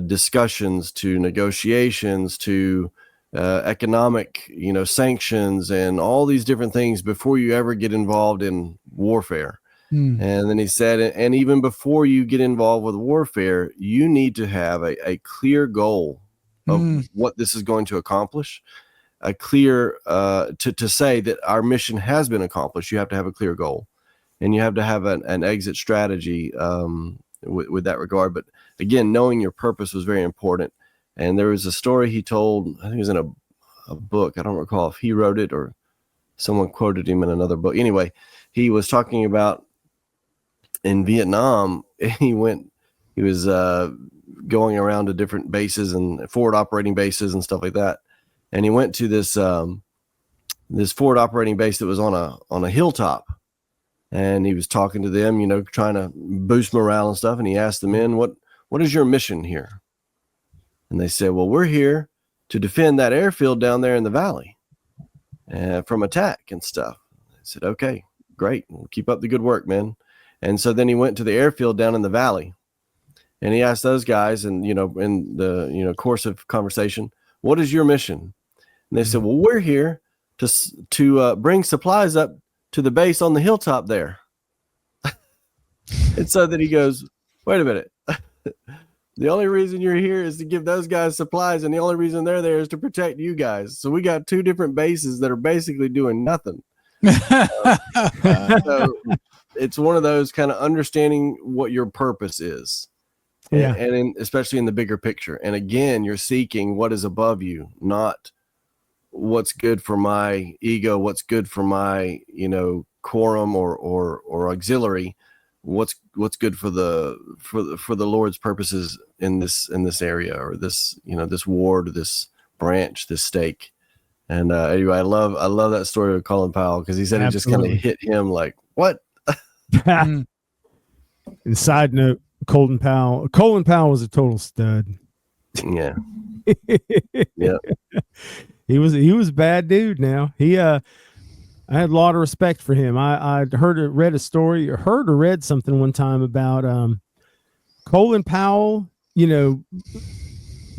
Speaker 1: discussions to negotiations to economic, sanctions and all these different things before you ever get involved in warfare. And then he said, and even before you get involved with warfare, you need to have a clear goal of what this is going to accomplish, a clear, to say that our mission has been accomplished. You have to have a clear goal, and you have to have an exit strategy with that regard. But again, knowing your purpose was very important. And there was a story he told, I think it was in a book. I don't recall if he wrote it or someone quoted him in another book. Anyway, he was talking about in Vietnam, he was going around to different bases and forward operating bases and stuff like that. And he went to this forward operating base that was on a hilltop, and he was talking to them, trying to boost morale and stuff. And he asked the men, what is your mission here? And they said, well, we're here to defend that airfield down there in the valley from attack and stuff. I said, okay, great. We'll keep up the good work, man. And so then he went to the airfield down in the valley, and he asked those guys, and, in the, course of conversation, what is your mission? And they said, well, we're here to bring supplies up to the base on the hilltop there. And so then he goes, wait a minute. The only reason you're here is to give those guys supplies, and the only reason they're there is to protect you guys. So we got two different bases that are basically doing nothing. So it's one of those kind of understanding what your purpose is.
Speaker 3: Yeah.
Speaker 1: And especially in the bigger picture. And again, you're seeking what is above you, not what's good for my ego, what's good for my, quorum or auxiliary, what's good for the Lord's purposes in this area, or this, this ward, this branch, this stake. And anyway, I love that story of Colin Powell, because he said it just kind of hit him like, what?
Speaker 3: And side note, Colin Powell was a total stud.
Speaker 1: Yeah.
Speaker 3: Yeah. He was a bad dude. Now I had a lot of respect for him. I read a story, or read something one time about Colin Powell,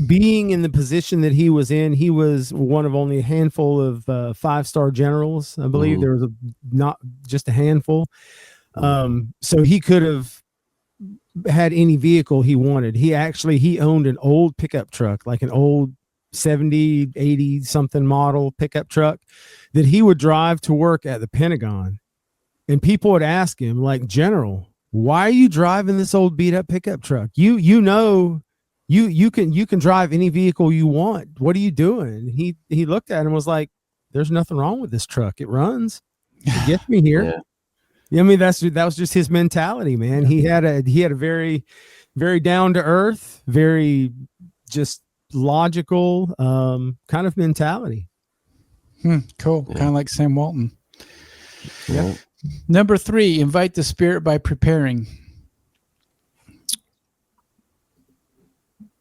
Speaker 3: being in the position that he was in. He was one of only a handful of 5-star generals. I believe there was not just a handful. So he could have had any vehicle he wanted. He owned an old pickup truck, like an old 70, 80 something model pickup truck that he would drive to work at the Pentagon. And people would ask him, like, General, why are you driving this old beat up pickup truck? You can drive any vehicle you want. What are you doing? He looked at him and was like, there's nothing wrong with this truck. It runs. It gets me here. Yeah. I mean, that was just his mentality, man. He had a very, very down to earth, very just logical kind of mentality.
Speaker 4: Cool.
Speaker 1: Yeah.
Speaker 4: Kind of like Sam Walton.
Speaker 1: Yeah.
Speaker 4: Number 3, invite the Spirit by preparing.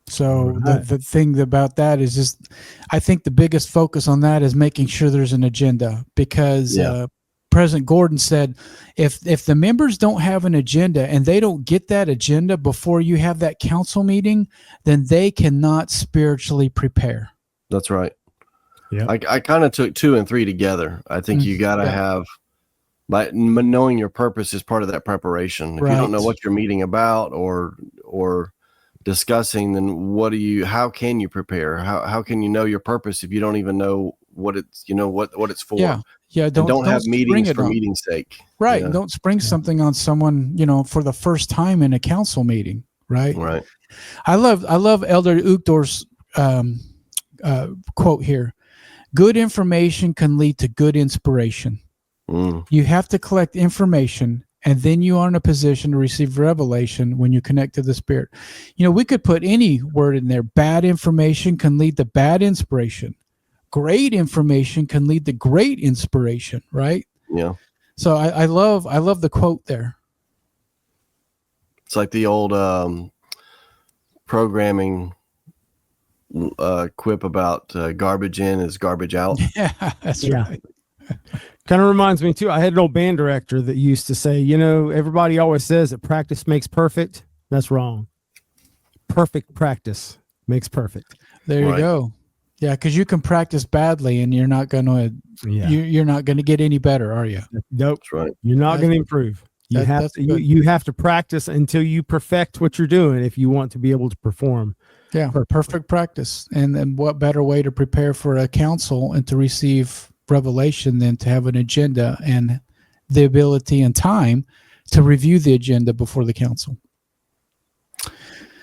Speaker 4: So the thing about that is just, I think the biggest focus on that is making sure there's an agenda, because President Gordon said, if the members don't have an agenda and they don't get that agenda before you have that council meeting, then they cannot spiritually prepare.
Speaker 1: That's right.
Speaker 3: Yeah.
Speaker 1: I kind of took 2 and 3 together. I think you got to have, by knowing your purpose is part of that preparation. If you don't know what you're meeting about or discussing, then how can you prepare? How can you know your purpose if you don't even know what it's, what it's for?
Speaker 4: Yeah.
Speaker 1: Don't have meetings for meeting's sake.
Speaker 4: Right. Don't spring something on someone, for the first time in a council meeting. Right.
Speaker 1: Right.
Speaker 4: I love Elder Uchtdorf's quote here. Good information can lead to good inspiration. You have to collect information, and then you are in a position to receive revelation when you connect to the Spirit. We could put any word in there. Bad information can lead to bad inspiration. Great information can lead to great inspiration, right?
Speaker 1: Yeah.
Speaker 4: So I love the quote there.
Speaker 1: It's like the old programming quip about garbage in is garbage out.
Speaker 4: Yeah, that's right.
Speaker 3: Kind of reminds me too. I had an old band director that used to say, everybody always says that practice makes perfect. That's wrong. Perfect practice makes perfect.
Speaker 4: There you go. Yeah, because you can practice badly and you're not going to you're not going to get any better, are you?
Speaker 3: Nope.
Speaker 1: That's right.
Speaker 3: You're not going to improve. You have to practice until you perfect what you're doing if you want to be able to perform.
Speaker 4: Yeah, perfect practice. And then what better way to prepare for a council and to receive revelation than to have an agenda and the ability and time to review the agenda before the council.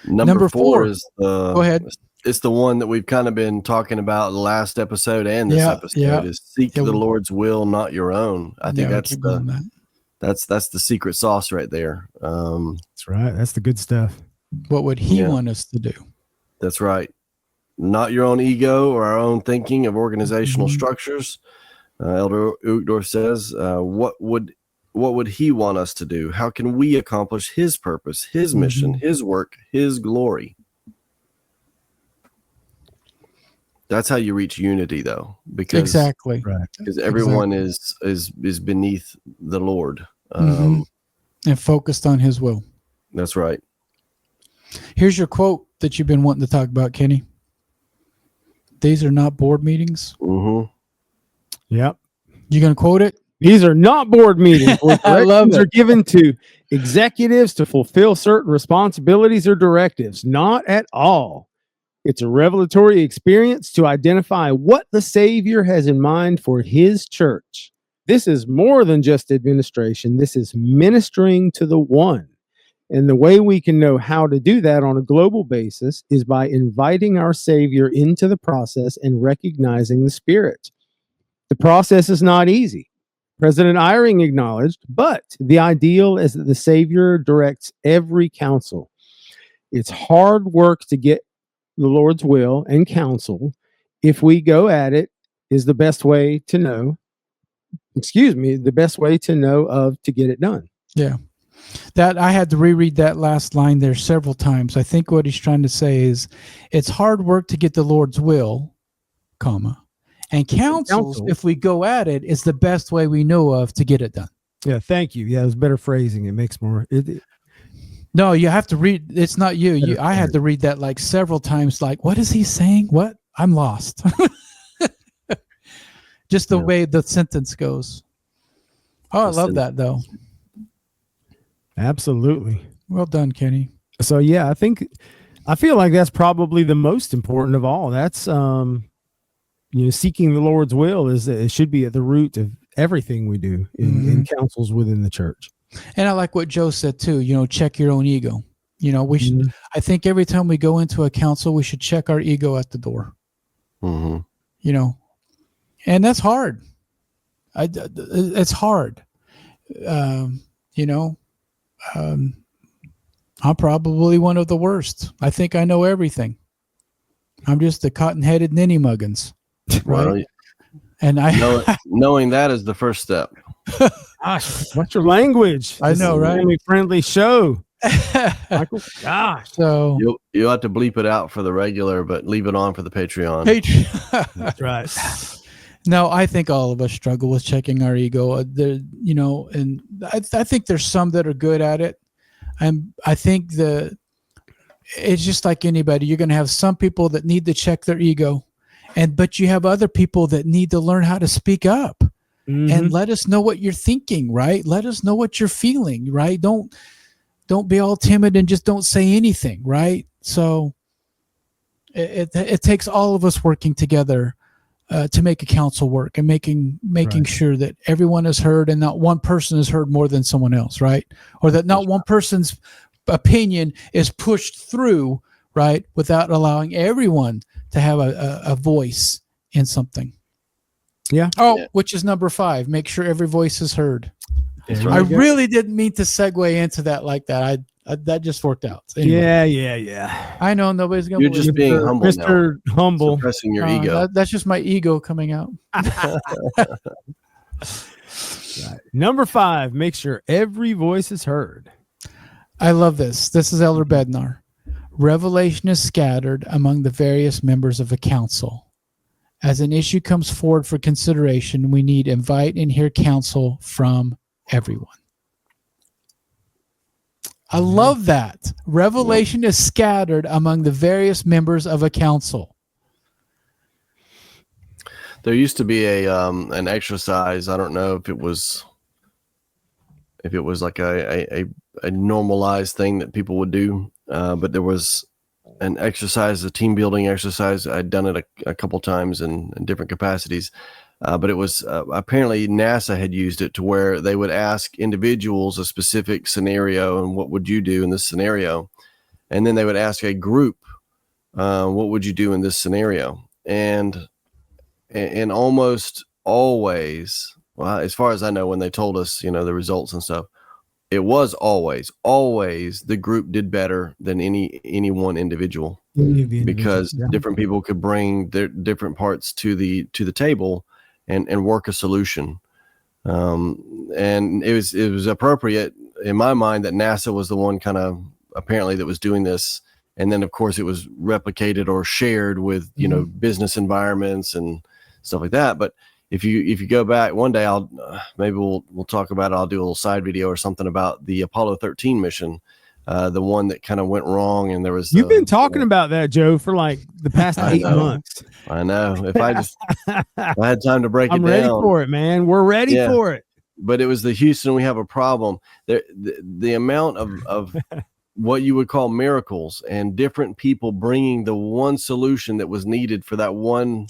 Speaker 1: Number four is
Speaker 4: go ahead.
Speaker 1: It's the one that we've kind of been talking about the last episode and this episode is seek the Lord's will, not your own. I think that's the secret sauce right there.
Speaker 3: That's right. That's the good stuff.
Speaker 4: What would he want us to do?
Speaker 1: That's right. Not your own ego or our own thinking of organizational structures. Elder Uchtdorf says, what would he want us to do? How can we accomplish his purpose, his mission, his work, his glory? That's how you reach unity, though, because everyone is beneath the Lord
Speaker 4: and focused on his will.
Speaker 1: That's right.
Speaker 4: Here's your quote that you've been wanting to talk about, Kenny. These are not board meetings.
Speaker 3: Yep.
Speaker 4: You gonna quote it?
Speaker 3: These are not board meetings.
Speaker 4: I love it.
Speaker 3: Are given to executives to fulfill certain responsibilities or directives. Not at all. It's a revelatory experience to identify what the Savior has in mind for his church. This is more than just administration. This is ministering to the one. And the way we can know how to do that on a global basis is by inviting our Savior into the process and recognizing the Spirit. The process is not easy. President Eyring acknowledged, but the ideal is that the Savior directs every council. It's hard work to get the Lord's will and counsel. If we go at it is the best way to know, the best way to know of to get it done.
Speaker 4: Yeah. That I had to reread that last line there several times. I think what he's trying to say is it's hard work to get the Lord's will, and counsels, if we go at it, is the best way we know of to get it done.
Speaker 3: Yeah, thank you. Yeah, it was better phrasing. It makes more...
Speaker 4: No, you have to read. It's not you. I had to read that like several times. Like, what is he saying? What? I'm lost. Just the way the sentence goes. Oh, I love that though.
Speaker 3: Absolutely.
Speaker 4: Well done, Kenny.
Speaker 3: So yeah, I feel like that's probably the most important of all. That's seeking the Lord's will it should be at the root of everything we do in councils within the church.
Speaker 4: And I like what Joe said too, check your own ego. We should, I think every time we go into a council, we should check our ego at the door. And that's hard. It's hard. I'm probably one of the worst. I think I know everything. I'm just the cotton-headed ninny muggins. Right?
Speaker 1: Well,
Speaker 4: and
Speaker 1: knowing that is the first step.
Speaker 3: Gosh, what's your language?
Speaker 4: I know, right?
Speaker 3: Friendly show. Michael, gosh.
Speaker 4: So
Speaker 1: you'll have to bleep it out for the regular, but leave it on for the Patreon.
Speaker 3: That's right.
Speaker 4: No, I think all of us struggle with checking our ego. And I think there's some that are good at it. And I think it's just like anybody. You're going to have some people that need to check their ego, but you have other people that need to learn how to speak up and let us know what you're thinking, right? Let us know what you're feeling, right? Don't be all timid and just don't say anything, right? So it takes all of us working together to make a council work and making sure that everyone is heard and not one person is heard more than someone else, right? Or that not one person's opinion is pushed through, right? Without allowing everyone to have a voice in something.
Speaker 3: Yeah.
Speaker 4: Oh,
Speaker 1: Yeah.
Speaker 4: which is number 5. Make sure every voice is heard.
Speaker 1: That's
Speaker 3: There
Speaker 1: right.
Speaker 4: I
Speaker 3: you go.
Speaker 4: really didn't mean to segue into that like that. I that just worked out. Anyway,
Speaker 3: Yeah.
Speaker 4: I know nobody's going to
Speaker 1: You're just being humble now,
Speaker 3: Mr. Humble.
Speaker 1: suppressing your ego.
Speaker 4: That's just my ego coming out.
Speaker 3: Right. Number 5, make sure every voice is heard.
Speaker 4: I love this. This is Elder Bednar. Revelation is scattered among the various members of a council. As an issue comes forward for consideration, we need invite and hear counsel from everyone. I love that. Revelation is scattered among the various members of a council.
Speaker 1: There used to be a an exercise. I don't know if it was like a normalized thing that people would do, but there was an exercise, a team building exercise. I'd done it a couple times in different capacities, but it was apparently NASA had used it to where they would ask individuals a specific scenario and what would you do in this scenario, and then they would ask a group, what would you do in this scenario, and almost always, well, as far as I know, when they told us, the results and stuff, it was always the group did better than any one individual, because different people could bring their different parts to the table and work a solution. And it was appropriate in my mind that NASA was the one kind of apparently that was doing this. And then of course it was replicated or shared with, business environments and stuff like that. But if you go back one day, maybe we'll talk about it. I'll do a little side video or something about the Apollo 13 mission, the one that kind of went wrong. And there was,
Speaker 3: you've been talking about that, Joe, for like the past 8 months.
Speaker 1: I know. If I had time to break it down.
Speaker 3: I'm ready for it, man. We're ready for it.
Speaker 1: But it was the Houston, we have a problem. The amount of what you would call miracles and different people bringing the one solution that was needed for that one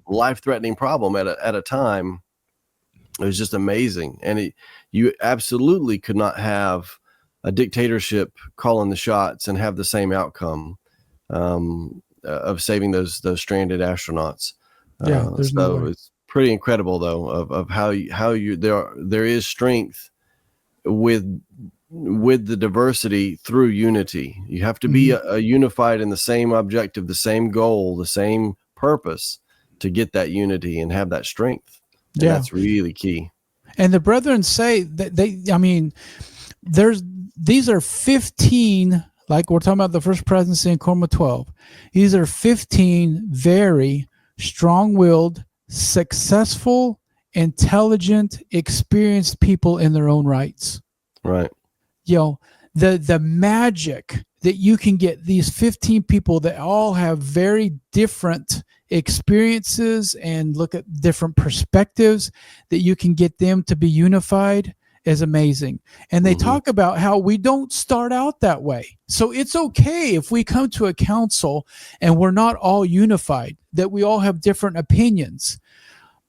Speaker 1: life-threatening problem at a time. It was just amazing. And you absolutely could not have a dictatorship calling the shots and have the same outcome of saving those stranded astronauts. It's pretty incredible though of how you there is strength with the diversity through unity. You have to be a unified in the same objective, the same goal, the same purpose to get that unity and have that strength. And that's really key.
Speaker 4: And the brethren say that these are 15, like we're talking about the first presidency in Quorum of 12. These are 15 very strong-willed, successful, intelligent, experienced people in their own rights.
Speaker 1: Right.
Speaker 4: The magic that you can get these 15 people that all have very different experiences and look at different perspectives, that you can get them to be unified is amazing. And they talk about how we don't start out that way. So it's okay if we come to a council and we're not all unified, that we all have different opinions.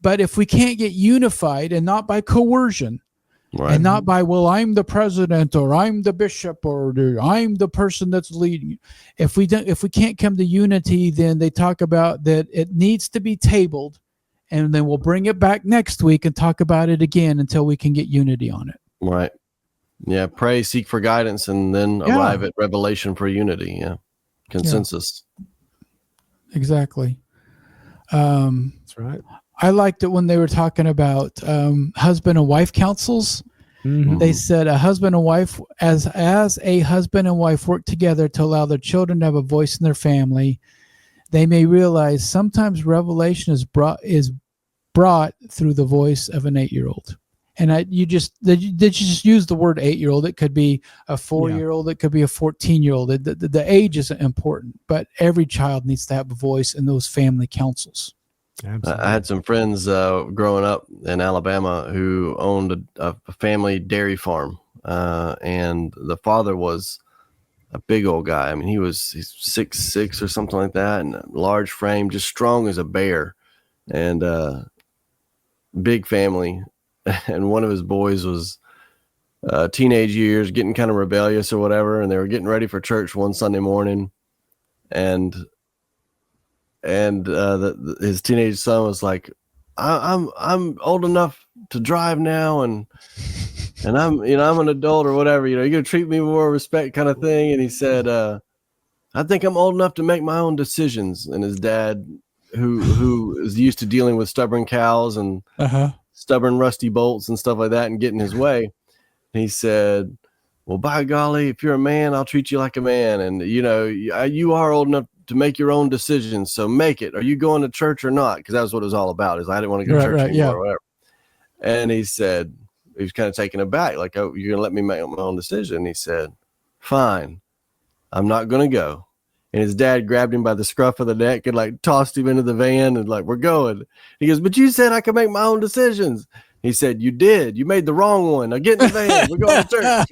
Speaker 4: But if we can't get unified, and not by coercion, and not by, well, I'm the president or I'm the bishop or I'm the person that's leading. If we can't come to unity, then they talk about that it needs to be tabled, and then we'll bring it back next week and talk about it again until we can get unity on it.
Speaker 1: Right. Yeah. Pray, seek for guidance, and then arrive at revelation for unity. Yeah. Consensus.
Speaker 4: Yeah. Exactly.
Speaker 3: That's right.
Speaker 4: I liked it when they were talking about husband and wife councils. They said a husband and wife, as a husband and wife work together to allow their children to have a voice in their family, they may realize sometimes revelation is brought through the voice of an 8-year-old. And did you just use the word 8-year-old? It could be a 4-year-old. It could be a 14-year-old. The age isn't important, but every child needs to have a voice in those family councils.
Speaker 3: Absolutely.
Speaker 1: I had some friends growing up in Alabama who owned a family dairy farm, and the father was a big old guy. I mean, he's 6'6" or something like that, and a large frame, just strong as a bear, and big family. And one of his boys was teenage years, getting kind of rebellious or whatever, and they were getting ready for church one Sunday morning, and his teenage son was like, I'm old enough to drive now, and I'm an adult or whatever, you're gonna treat me with more respect, kind of thing. And he said, I think I'm old enough to make my own decisions. And his dad, who is used to dealing with stubborn cows and stubborn rusty bolts and stuff like that and getting his way, he said, well, by golly, if you're a man, I'll treat you like a man. And you are old enough to make your own decisions, so make it. Are you going to church or not? Because that was what it was all about, is I didn't want to go to church anymore or whatever. And he said, he was kind of taken aback, like, oh, you're gonna let me make my own decision? He said, fine, I'm not gonna go. And his dad grabbed him by the scruff of the neck and like tossed him into the van and like, we're going. He goes, but you said I could make my own decisions. He said, you did. You made the wrong one. Now get in the van. We're going to church.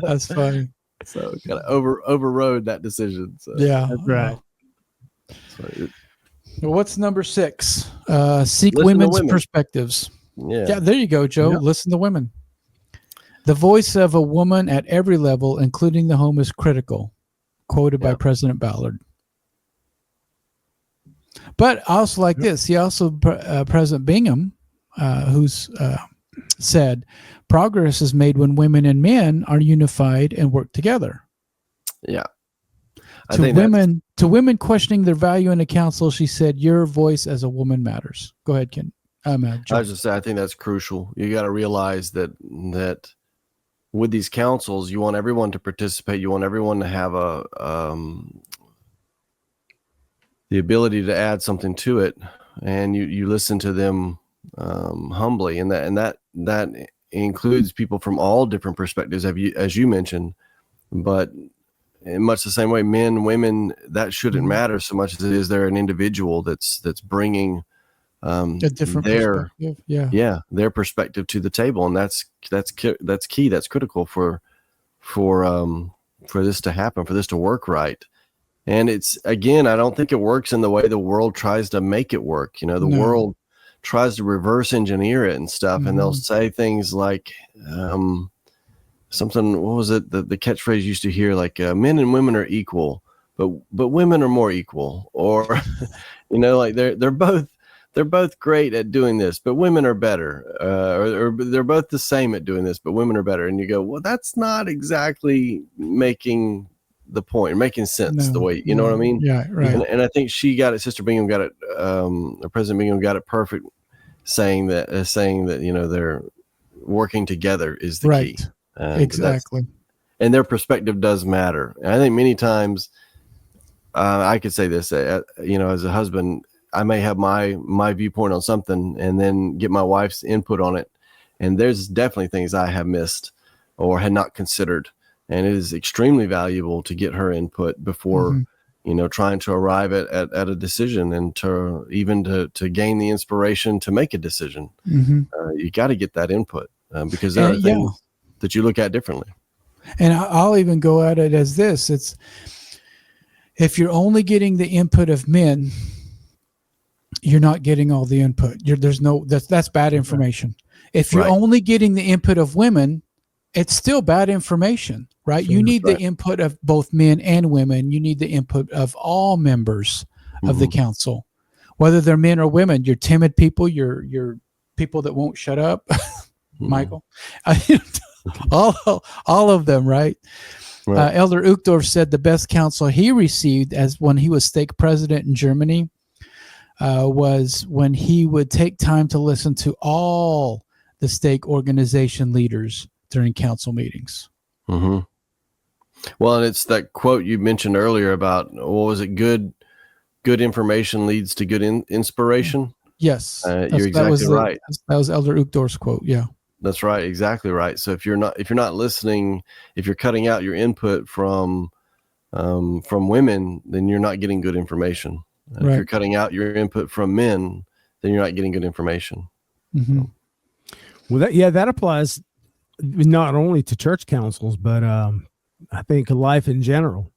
Speaker 4: That's funny.
Speaker 1: So kind of overrode that decision. So.
Speaker 4: Yeah,
Speaker 3: That's right.
Speaker 1: So
Speaker 4: well, what's number 6? Seek women's perspectives. Yeah, there you go, Joe. Yep. Listen to women. The voice of a woman at every level, including the home, is critical. Quoted by President Ballard. But also like this, he also, President Bingham, who's said, progress is made when women and men are unified and work together.
Speaker 1: Yeah.
Speaker 4: To women questioning their value in the council, she said, your voice as a woman matters. Go ahead, Ken.
Speaker 1: I was just saying, I think that's crucial. You got to realize that with these councils, you want everyone to participate. You want everyone to have the ability to add something to it, and you listen to them humbly, and that includes people from all different perspectives, as you mentioned. But in much the same way, men, women, that shouldn't matter so much as it is they're an individual that's bringing a different perspective. Their perspective to the table, and that's key. That's critical for this to happen, for this to work right. And it's, again, I don't think it works in the way the world tries to make it work. The world tries to reverse engineer it and stuff, and they'll say things like something. What was it? The catchphrase you used to hear, like men and women are equal, but women are more equal, or like they're both great at doing this, but women are better, or they're both the same at doing this, but women are better. And you go, well, that's not exactly making the point, making sense the way, you know what I mean?
Speaker 4: Yeah, right.
Speaker 1: And I think Sister Bingham got it, or President Bingham got it perfect, saying that they're working together is the key.
Speaker 4: Exactly.
Speaker 1: And their perspective does matter. And I think many times, I could say this, as a husband, I may have my viewpoint on something and then get my wife's input on it. And there's definitely things I have missed or had not considered. And it is extremely valuable to get her input before, trying to arrive at a decision, and to gain the inspiration to make a decision. You got to get that input because there are things that you look at differently.
Speaker 4: And I'll even go at it as this. It's, if you're only getting the input of men, you're not getting all the input. That's bad information. If you're only getting the input of women, it's still bad information, right? You need the input of both men and women. You need the input of all members of the council, whether they're men or women. You're timid people, you're people that won't shut up, Michael. all of them, right? Elder Uchtdorf said the best counsel he received as when he was stake president in Germany was when he would take time to listen to all the stake organization leaders during council meetings.
Speaker 1: Well, and it's that quote you mentioned earlier about, what was it? Good information leads to good inspiration.
Speaker 4: Yes,
Speaker 1: you're exactly right.
Speaker 4: That was Elder Uchtdorf's quote. Yeah,
Speaker 1: that's right. Exactly right. So if you're not listening, if you're cutting out your input from women, then you're not getting good information. If you're cutting out your input from men, then you're not getting good information.
Speaker 3: Well, that applies not only to church councils, but I think life in general.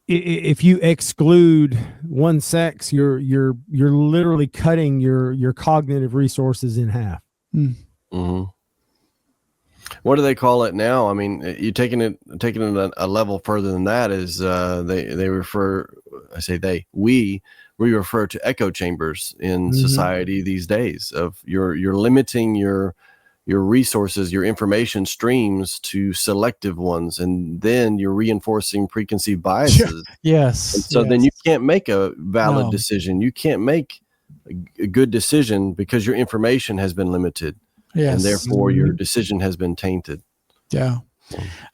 Speaker 3: If you exclude one sex, you're literally cutting your cognitive resources in half.
Speaker 1: What do they call it now? I mean, you taking it a level further than that is they refer. I say we refer to echo chambers in society these days. Of you're limiting your resources, your information streams to selective ones, and then you're reinforcing preconceived biases.
Speaker 4: Yes.
Speaker 1: And so then you can't make a valid decision. You can't make a good decision because your information has been limited.
Speaker 4: Yes.
Speaker 1: And therefore your decision has been tainted.
Speaker 4: Yeah.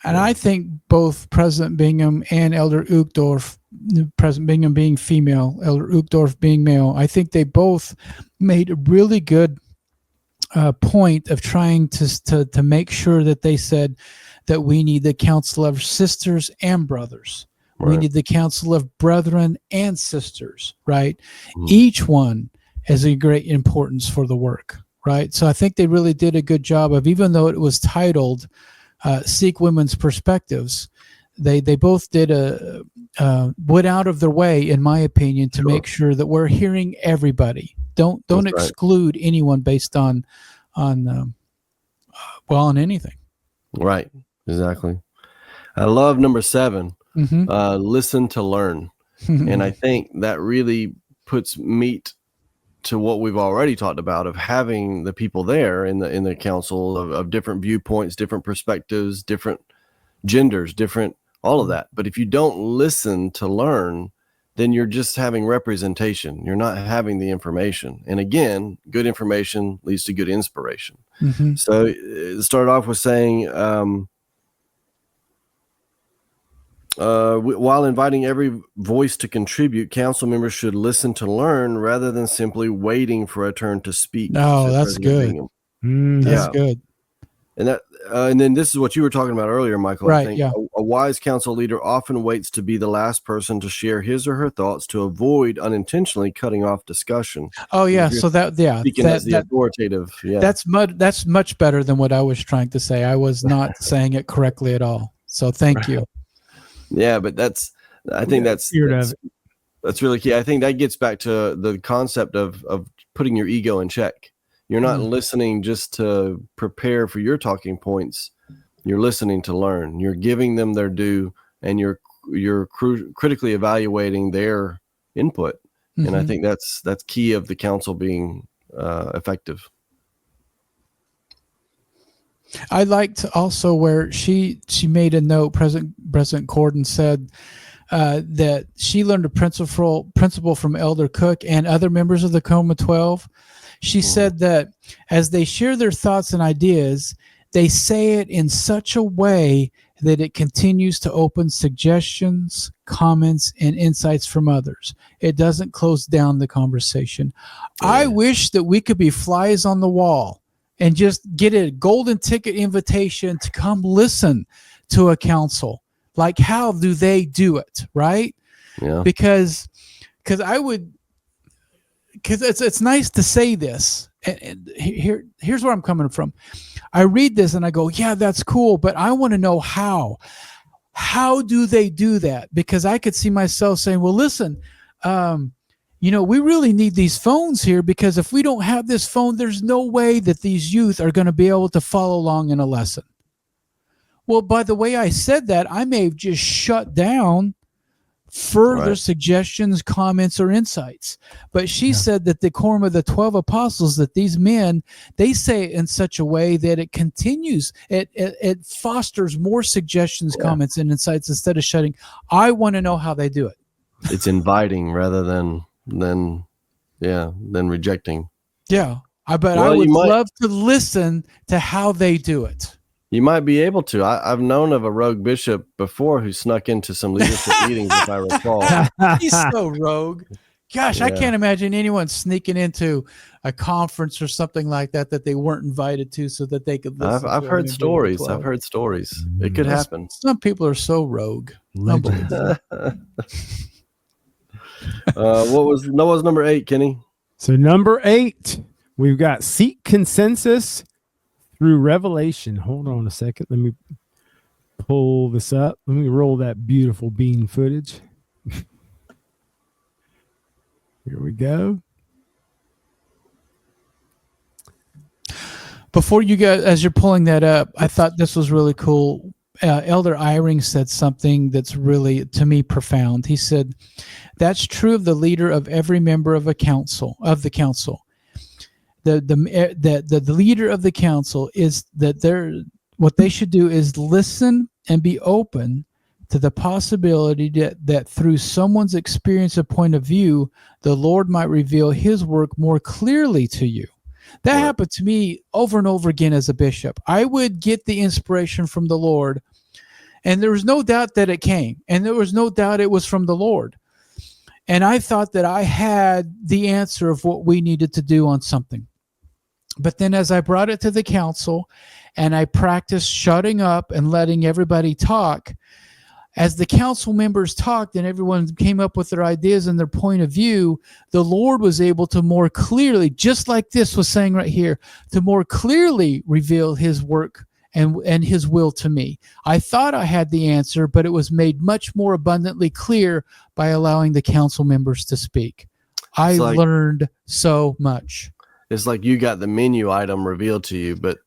Speaker 4: And I think both President Bingham and Elder Uchtdorf, President Bingham being female, Elder Uchtdorf being male, I think they both made a really good point of trying to make sure that they said that we need the council of sisters and brothers. Right. We need the council of brethren and sisters, right? Each one has a great importance for the work. Right. So I think they really did a good job of, even though it was titled Seek Women's Perspectives, they both did went out of their way, in my opinion, to make sure that we're hearing everybody. Don't exclude anyone based on anything.
Speaker 1: Right. Exactly. I love number 7, listen to learn. And I think that really puts meat to what we've already talked about, of having the people there in the council of different viewpoints, different perspectives, different genders, different, all of that. But if you don't listen to learn, then you're just having representation. You're not having the information. And again, good information leads to good inspiration. So it started off with saying, while inviting every voice to contribute, council members should listen to learn rather than simply waiting for a turn to speak.
Speaker 4: Oh, that's good. That's good.
Speaker 1: And then this is what you were talking about earlier, Michael.
Speaker 4: Right,
Speaker 1: I think a wise council leader often waits to be the last person to share his or her thoughts to avoid unintentionally cutting off discussion.
Speaker 4: Oh yeah, so
Speaker 1: speaking as the authoritative. Yeah,
Speaker 4: that's much better than what I was trying to say. I was not saying it correctly at all. So thank you.
Speaker 1: Yeah, but that's really key. I think that gets back to the concept of putting your ego in check. You're not listening just to prepare for your talking points. You're listening to learn. You're giving them their due, and you're critically evaluating their input. And I think that's key of the council being effective.
Speaker 4: I liked also where she made a note. President Corden said that she learned a principle from Elder Cook and other members of the Coma 12. She said that as they share their thoughts and ideas, they say it in such a way that it continues to open suggestions, comments, and insights from others. It doesn't close down the conversation. Yeah. I wish that we could be flies on the wall and just get a golden ticket invitation to come listen to a council. Like, how do they do it, right? Yeah. Because it's nice to say this. And here's where I'm coming from. I read this and I go, yeah, that's cool, but I want to know how. How do they do that? Because I could see myself saying, well, listen, we really need these phones here, because if we don't have this phone, there's no way that these youth are going to be able to follow along in a lesson. Well, by the way I said that, I may have just shut down further suggestions, comments, or insights. But she said that the quorum of the 12 apostles, that these men, they say it in such a way that it continues, it fosters more suggestions, comments, and insights instead of shutting. I want to know how they do it.
Speaker 1: It's inviting rather than rejecting.
Speaker 4: Yeah. I would love to listen to how they do it.
Speaker 1: You might be able to. I've known of a rogue bishop before who snuck into some leadership meetings, if I recall.
Speaker 4: He's so rogue. Gosh, I can't imagine anyone sneaking into a conference or something like that they weren't invited to, so that they could listen.
Speaker 1: I've heard stories. I've heard stories. It could happen.
Speaker 4: Some people are so rogue.
Speaker 1: What was number 8, Kenny?
Speaker 3: So number 8, we've got seek consensus through revelation. Hold on a second. Let me pull this up. Let me roll that beautiful bean footage. Here we go.
Speaker 4: Before you guys, as you're pulling that up, I thought this was really cool. Elder Eyring said something that's really, to me, profound. He said, "That's true of the leader of every member of the council. The leader of the council is that what they should do is listen and be open to the possibility that through someone's experience or point of view, the Lord might reveal his work more clearly to you." That happened to me over and over again as a bishop. I would get the inspiration from the Lord, and there was no doubt that it came, and there was no doubt it was from the Lord. And I thought that I had the answer of what we needed to do on something. But then as I brought it to the council and I practiced shutting up and letting everybody talk, as the council members talked and everyone came up with their ideas and their point of view, the Lord was able to more clearly, just like this was saying right here, to more clearly reveal his work and his will to me. I thought I had the answer, but it was made much more abundantly clear by allowing the council members to speak. I learned so much.
Speaker 1: It's like you got the menu item revealed to you, but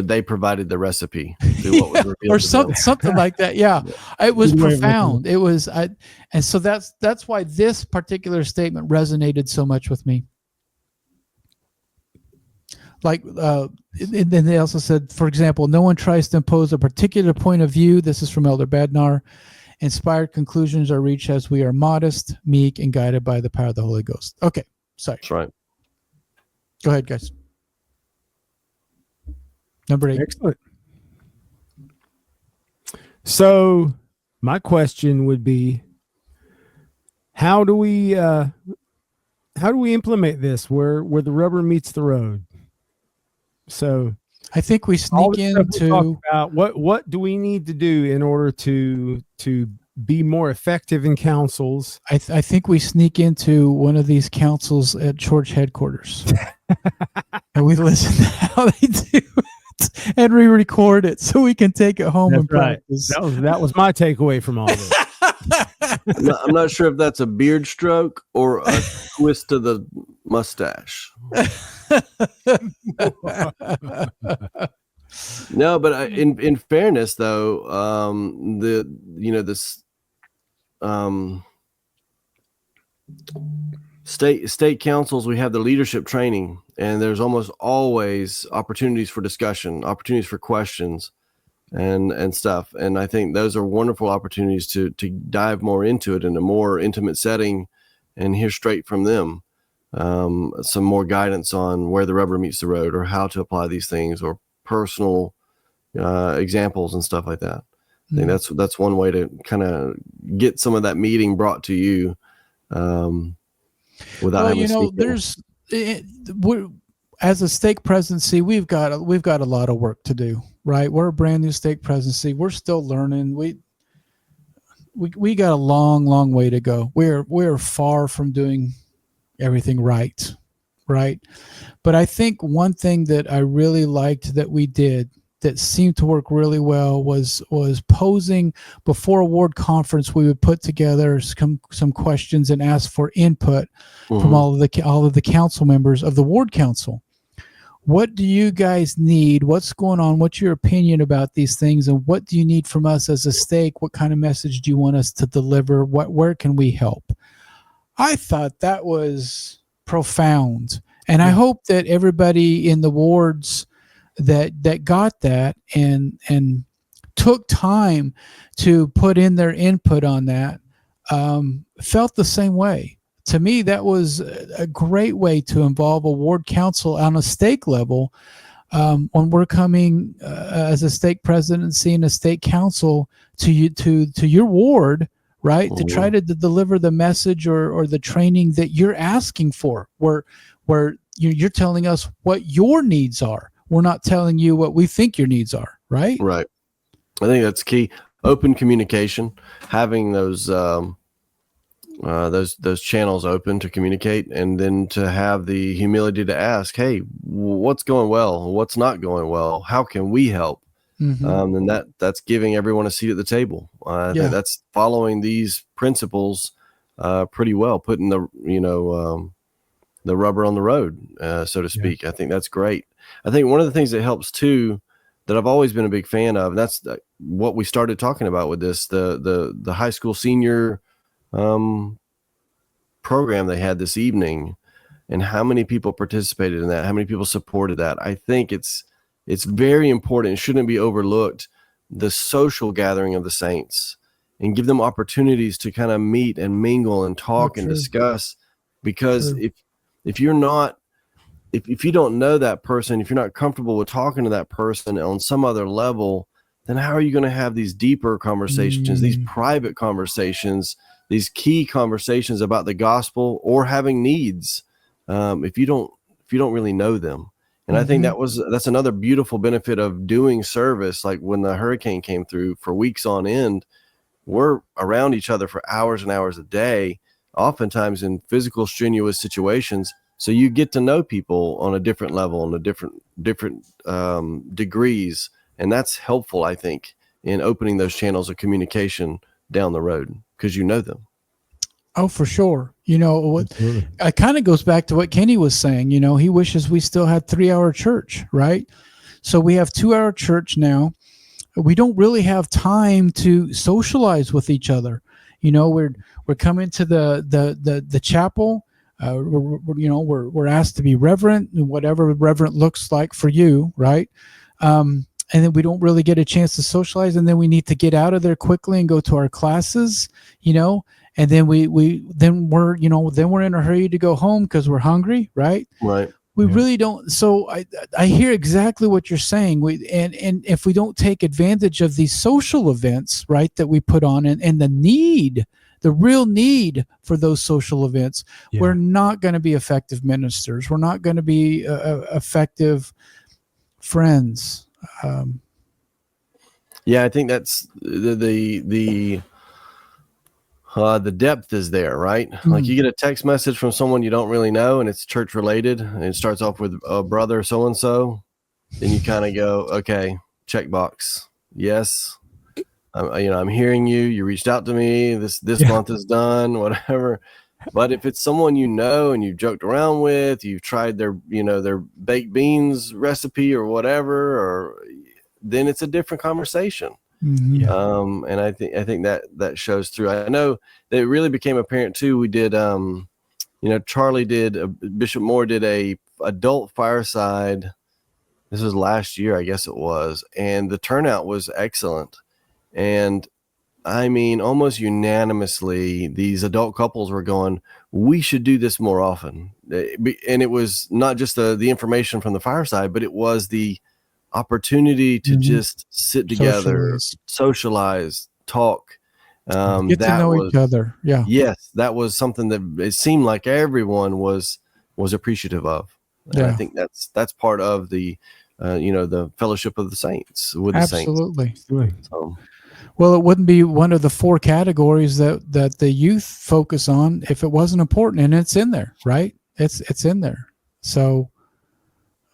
Speaker 1: they provided the recipe through what was revealed
Speaker 4: or
Speaker 1: to
Speaker 4: something like that. Yeah, it was profound. It was, and so that's why this particular statement resonated so much with me. Like, and then they also said, for example, no one tries to impose a particular point of view. This is from Elder Badnar. Inspired conclusions are reached as we are modest, meek, and guided by the power of the Holy Ghost. Okay, sorry.
Speaker 1: That's right.
Speaker 4: Go ahead, guys. Number 8.
Speaker 3: Excellent. So my question would be, how do we implement this where the rubber meets the road? So
Speaker 4: I think we sneak into
Speaker 3: what do we need to do in order to be more effective in councils?
Speaker 4: I think we sneak into one of these councils at church headquarters and we listen to how they do it and we record it so we can take it home and practice.
Speaker 3: That was my takeaway from all this.
Speaker 1: I'm not sure if that's a beard stroke or a twist of the mustache. No, but in fairness, though, this state councils, we have the leadership training, and there's almost always opportunities for discussion, opportunities for questions, and stuff. And I think those are wonderful opportunities to dive more into it in a more intimate setting and hear straight from them some more guidance on where the rubber meets the road or how to apply these things or personal examples and stuff like that. I think that's one way to kind of get some of that meeting brought to you without having to as a stake presidency, we've got a lot of work to do, right? We're a brand new stake presidency. We're still learning. We got a long way to go. We're far from doing everything right. But I think one thing that I really liked that we did that seemed to work really well was posing before a ward conference. We would put together some questions and ask for input from all of the council members of the ward council. What do you guys need? What's going on? What's your opinion about these things? And what do you need from us as a stake? What kind of message do you want us to deliver? Where can we help? I thought that was profound. And I hope that everybody in the wards that got that and took time to put in their input on that felt the same way. To me, that was a great way to involve a ward council on a stake level when we're coming as a stake presidency and a stake council to your ward, right? To try to deliver the message or the training that you're asking for, where you're telling us what your needs are. We're not telling you what we think your needs are, right? Right. I think that's key. Open communication, having those channels open to communicate, and then to have the humility to ask, hey, what's going well? What's not going well? How can we help? And that's giving everyone a seat at the table. I think that's following these principles pretty well, putting the, the rubber on the road, so to speak. I think that's great. I think one of the things that helps too, that I've always been a big fan of, and that's what we started talking about with this, the high school senior program they had this evening, and how many people participated in that, how many people supported that. I think it's very important. It shouldn't be overlooked, the social gathering of the saints, and give them opportunities to kind of meet and mingle and talk and discuss. Because if you're not, if you don't know that person, if you're not comfortable with talking to that person on some other level, then how are you going to have these deeper conversations, these private conversations, these key conversations about the gospel or having needs, if you don't really know them? And I think that's another beautiful benefit of doing service. Like when the hurricane came through, for weeks on end, we're around each other for hours and hours a day, oftentimes in physical strenuous situations. So you get to know people on a different level, on a different degrees. And that's helpful, I think, in opening those channels of communication down the road, because you know them.
Speaker 4: Oh, for sure. It kind of goes back to what Kenny was saying. He wishes we still had 3-hour church, right? So we have 2-hour church now. We don't really have time to socialize with each other. We're coming to the chapel. We're asked to be reverent, and whatever reverent looks like for you, right? And then we don't really get a chance to socialize, and then we need to get out of there quickly and go to our classes, and then we're in a hurry to go home because we're hungry, right?
Speaker 1: Right.
Speaker 4: We really don't. So I hear exactly what you're saying. And if we don't take advantage of these social events, right, that we put on, and the real need for those social events, we're not going to be effective ministers. We're not going to be effective friends.
Speaker 1: I think that's the depth is there, right? Like you get a text message from someone you don't really know, and it's church related, and it starts off with brother so and so. Then you kind of go, okay, checkbox, yes. I'm hearing you. You reached out to me. This month is done, whatever. But if it's someone you know and you've joked around with, you've tried their baked beans recipe or whatever, then it's a different conversation. And I think that shows through. I know that it really became apparent too. We did, Charlie did, Bishop Moore did a adult fireside. This was last year, I guess it was, and the turnout was excellent. And I mean, almost unanimously, these adult couples were going, we should do this more often. And it was not just the information from the fireside, but it was the opportunity to just sit together, socialize, talk,
Speaker 4: get to know each other.
Speaker 1: Yes, that was something that it seemed like everyone was appreciative of. And I think that's part of the the fellowship of the saints with the saints.
Speaker 4: Absolutely. Well, it wouldn't be one of the 4 categories that the youth focus on if it wasn't important, and it's in there, right? It's in there. So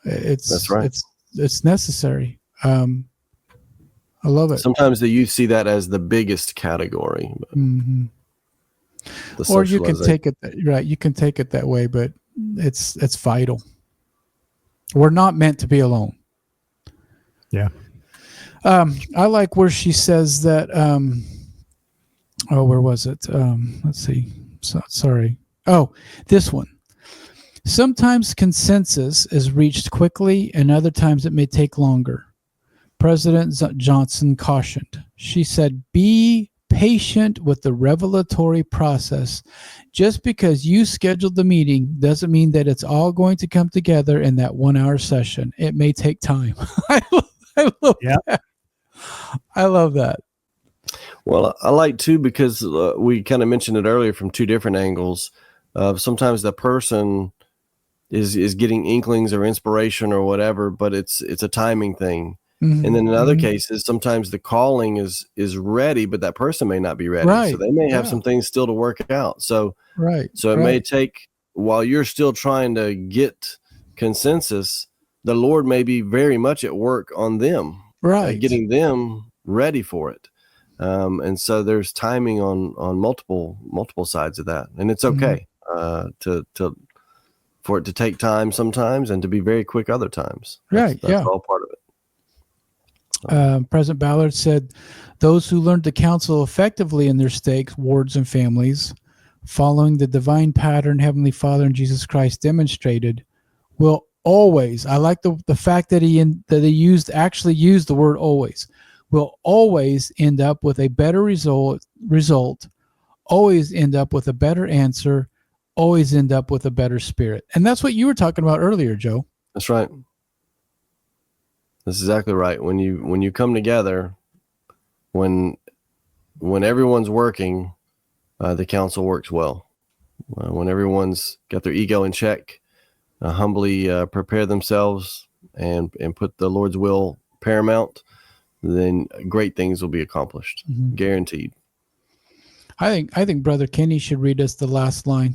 Speaker 4: that's right. It's necessary. I love it.
Speaker 1: Sometimes the youth see that as the biggest category.
Speaker 4: Or you can take it right. You can take it that way, but it's vital. We're not meant to be alone.
Speaker 3: Yeah.
Speaker 4: I like where she says that. Where was it? Let's see. Sorry. Oh, this one. Sometimes consensus is reached quickly, and other times it may take longer. President Johnson cautioned. She said, be patient with the revelatory process. Just because you scheduled the meeting doesn't mean that it's all going to come together in that 1-hour session. It may take time. I love that. I love that.
Speaker 1: Well, I like too, because we kind of mentioned it earlier from 2 different angles. Sometimes the person is getting inklings or inspiration or whatever, but it's a timing thing. And then in other cases, sometimes the calling is ready, but that person may not be ready. Right. So they may have some things still to work out. So it may take, while you're still trying to get consensus, the Lord may be very much at work on them, getting them ready for it. And so there's timing on multiple sides of that, and it's okay to for it to take time sometimes and to be very quick other times. That's all part of it.
Speaker 4: President Ballard said, those who learned to counsel effectively in their stakes, wards, and families, following the divine pattern Heavenly Father and Jesus Christ demonstrated, will always, I like the fact that he actually used the word always, will always end up with a better result, always end up with a better answer, always end up with a better spirit. And that's what you were talking about earlier, Joe.
Speaker 1: That's right. That's exactly right. When you come together, when everyone's working, the council works well. When everyone's got their ego in check, humbly prepare themselves and put the Lord's will paramount, then great things will be accomplished. Guaranteed.
Speaker 4: I think Brother Kenny should read us the last line.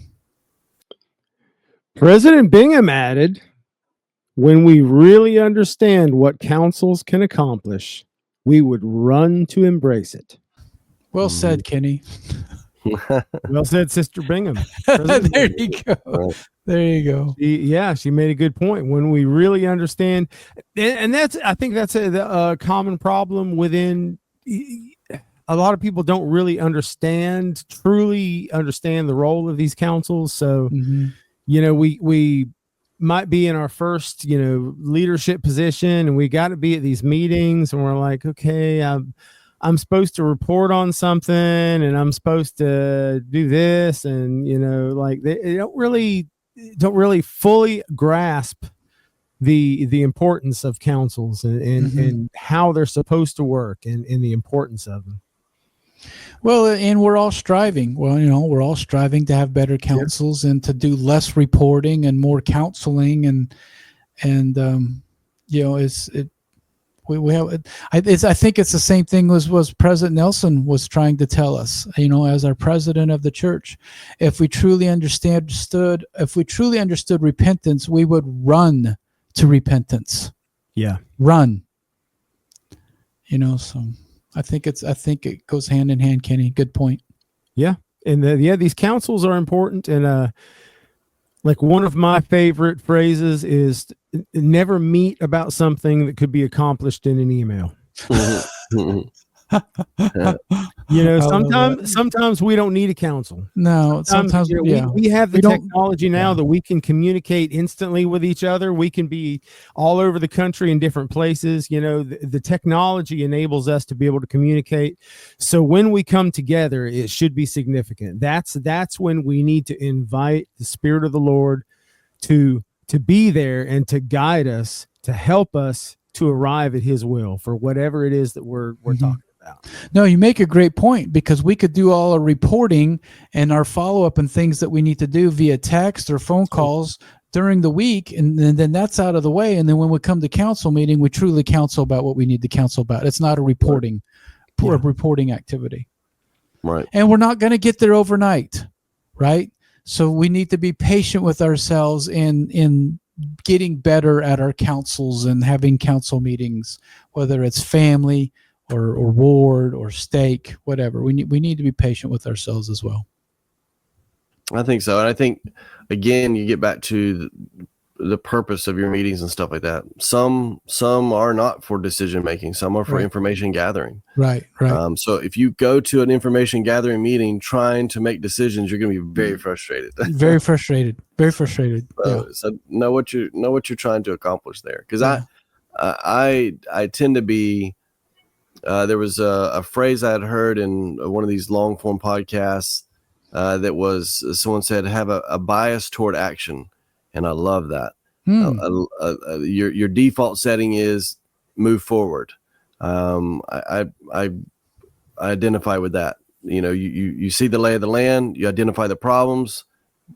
Speaker 3: President Bingham added, when we really understand what councils can accomplish, we would run to embrace it.
Speaker 4: Well said, Kenny.
Speaker 3: Well said, Sister Bingham.
Speaker 4: There you go. There you go.
Speaker 3: She made a good point. When we really understand, and I think that's a common problem within a lot of people don't really truly understand the role of these councils. So, we might be in our first, leadership position, and we got to be at these meetings, and we're like, okay, I'm supposed to report on something, and I'm supposed to do this, and they don't really fully grasp the importance of councils and how they're supposed to work and the importance of them.
Speaker 4: Well, and we're all striving. We're all striving to have better councils and to do less reporting and more counseling, I think it's the same thing was President Nelson was trying to tell us, as our president of the church. If we truly understood repentance, we would run to repentance.
Speaker 3: Yeah.
Speaker 4: Run. So I think it goes hand in hand, Kenny. Good point.
Speaker 3: Yeah. And these councils are important. And like one of my favorite phrases is never meet about something that could be accomplished in an email. Sometimes we don't need a council.
Speaker 4: No, sometimes
Speaker 3: we have the technology now that we can communicate instantly with each other. We can be all over the country in different places. The technology enables us to be able to communicate. So when we come together, it should be significant. That's when we need to invite the Spirit of the Lord to be there and to guide us, to help us to arrive at His will for whatever it is that we're talking about.
Speaker 4: No, you make a great point, because we could do all our reporting and our follow-up and things that we need to do via text or phone calls during the week, and then that's out of the way. And then when we come to council meeting, we truly counsel about what we need to counsel about. It's not a reporting activity.
Speaker 1: Right.
Speaker 4: And we're not going to get there overnight, right? So we need to be patient with ourselves in getting better at our councils and having council meetings, whether it's family or ward or stake, whatever. We need to be patient with ourselves as well.
Speaker 1: I think so. And I think, again, you get back to the purpose of your meetings and stuff like that. Some are not for decision making. Some are for information gathering.
Speaker 4: Right.
Speaker 1: So if you go to an information gathering meeting trying to make decisions, you're going to be very frustrated.
Speaker 4: Very frustrated.
Speaker 1: So know what you're trying to accomplish there. Because I tend to be. There was a phrase I had heard in one of these long form podcasts that was someone said, have a bias toward action. And I love that. Your default setting is move forward. I identify with that. You see the lay of the land, you identify the problems,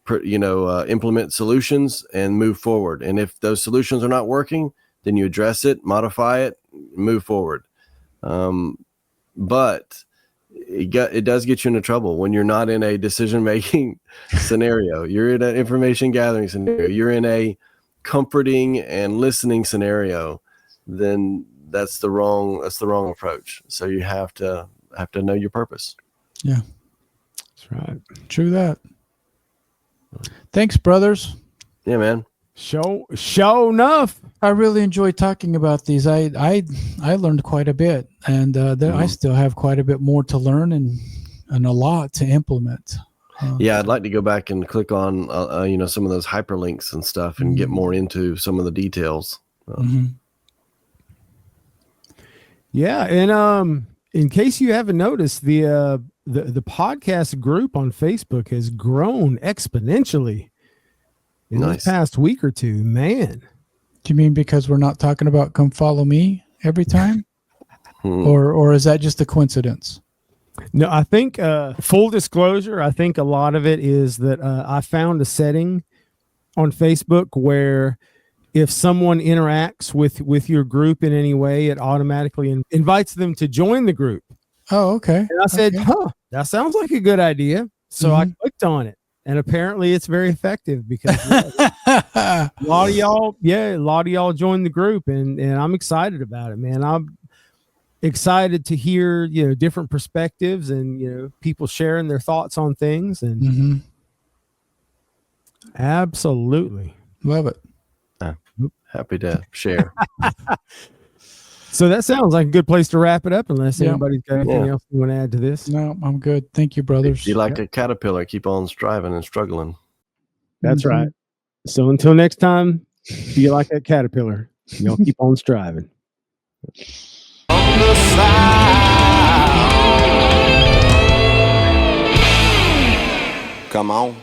Speaker 1: implement solutions and move forward. And if those solutions are not working, then you address it, modify it, move forward. But it does get you into trouble when you're not in a decision-making scenario. You're in an information gathering scenario. You're in a comforting and listening scenario. Then that's the wrong approach. So you have to know your purpose.
Speaker 4: Yeah,
Speaker 3: that's right.
Speaker 4: True that. Thanks, brothers.
Speaker 1: Yeah, man.
Speaker 3: Show enough.
Speaker 4: I really enjoy talking about these. I learned quite a bit, and I still have quite a bit more to learn and a lot to implement.
Speaker 1: Yeah, I'd like to go back and click on some of those hyperlinks and stuff and get more into some of the details.
Speaker 3: Yeah, and in case you haven't noticed, the podcast group on Facebook has grown exponentially in this past week or two. Man,
Speaker 4: do you mean because we're not talking about "Come Follow Me" every time, or is that just a coincidence?
Speaker 3: No, I think full disclosure, I think a lot of it is that I found a setting on Facebook where if someone interacts with your group in any way, it automatically invites them to join the group.
Speaker 4: Oh, okay.
Speaker 3: And I said, that sounds like a good idea. So I clicked on it, and apparently it's very effective because a lot of y'all joined the group, and I'm excited about it, man. I'm excited to hear, different perspectives and, people sharing their thoughts on things, and absolutely
Speaker 4: love it.
Speaker 1: Happy to share.
Speaker 3: So that sounds like a good place to wrap it up, unless anybody's got anything else you want to add to this.
Speaker 4: No, I'm good. Thank you, brothers.
Speaker 1: Be like a caterpillar, keep on striving and struggling.
Speaker 3: That's right. So until next time, be like a caterpillar. Y'all keep on striving.
Speaker 2: On the side. Come on.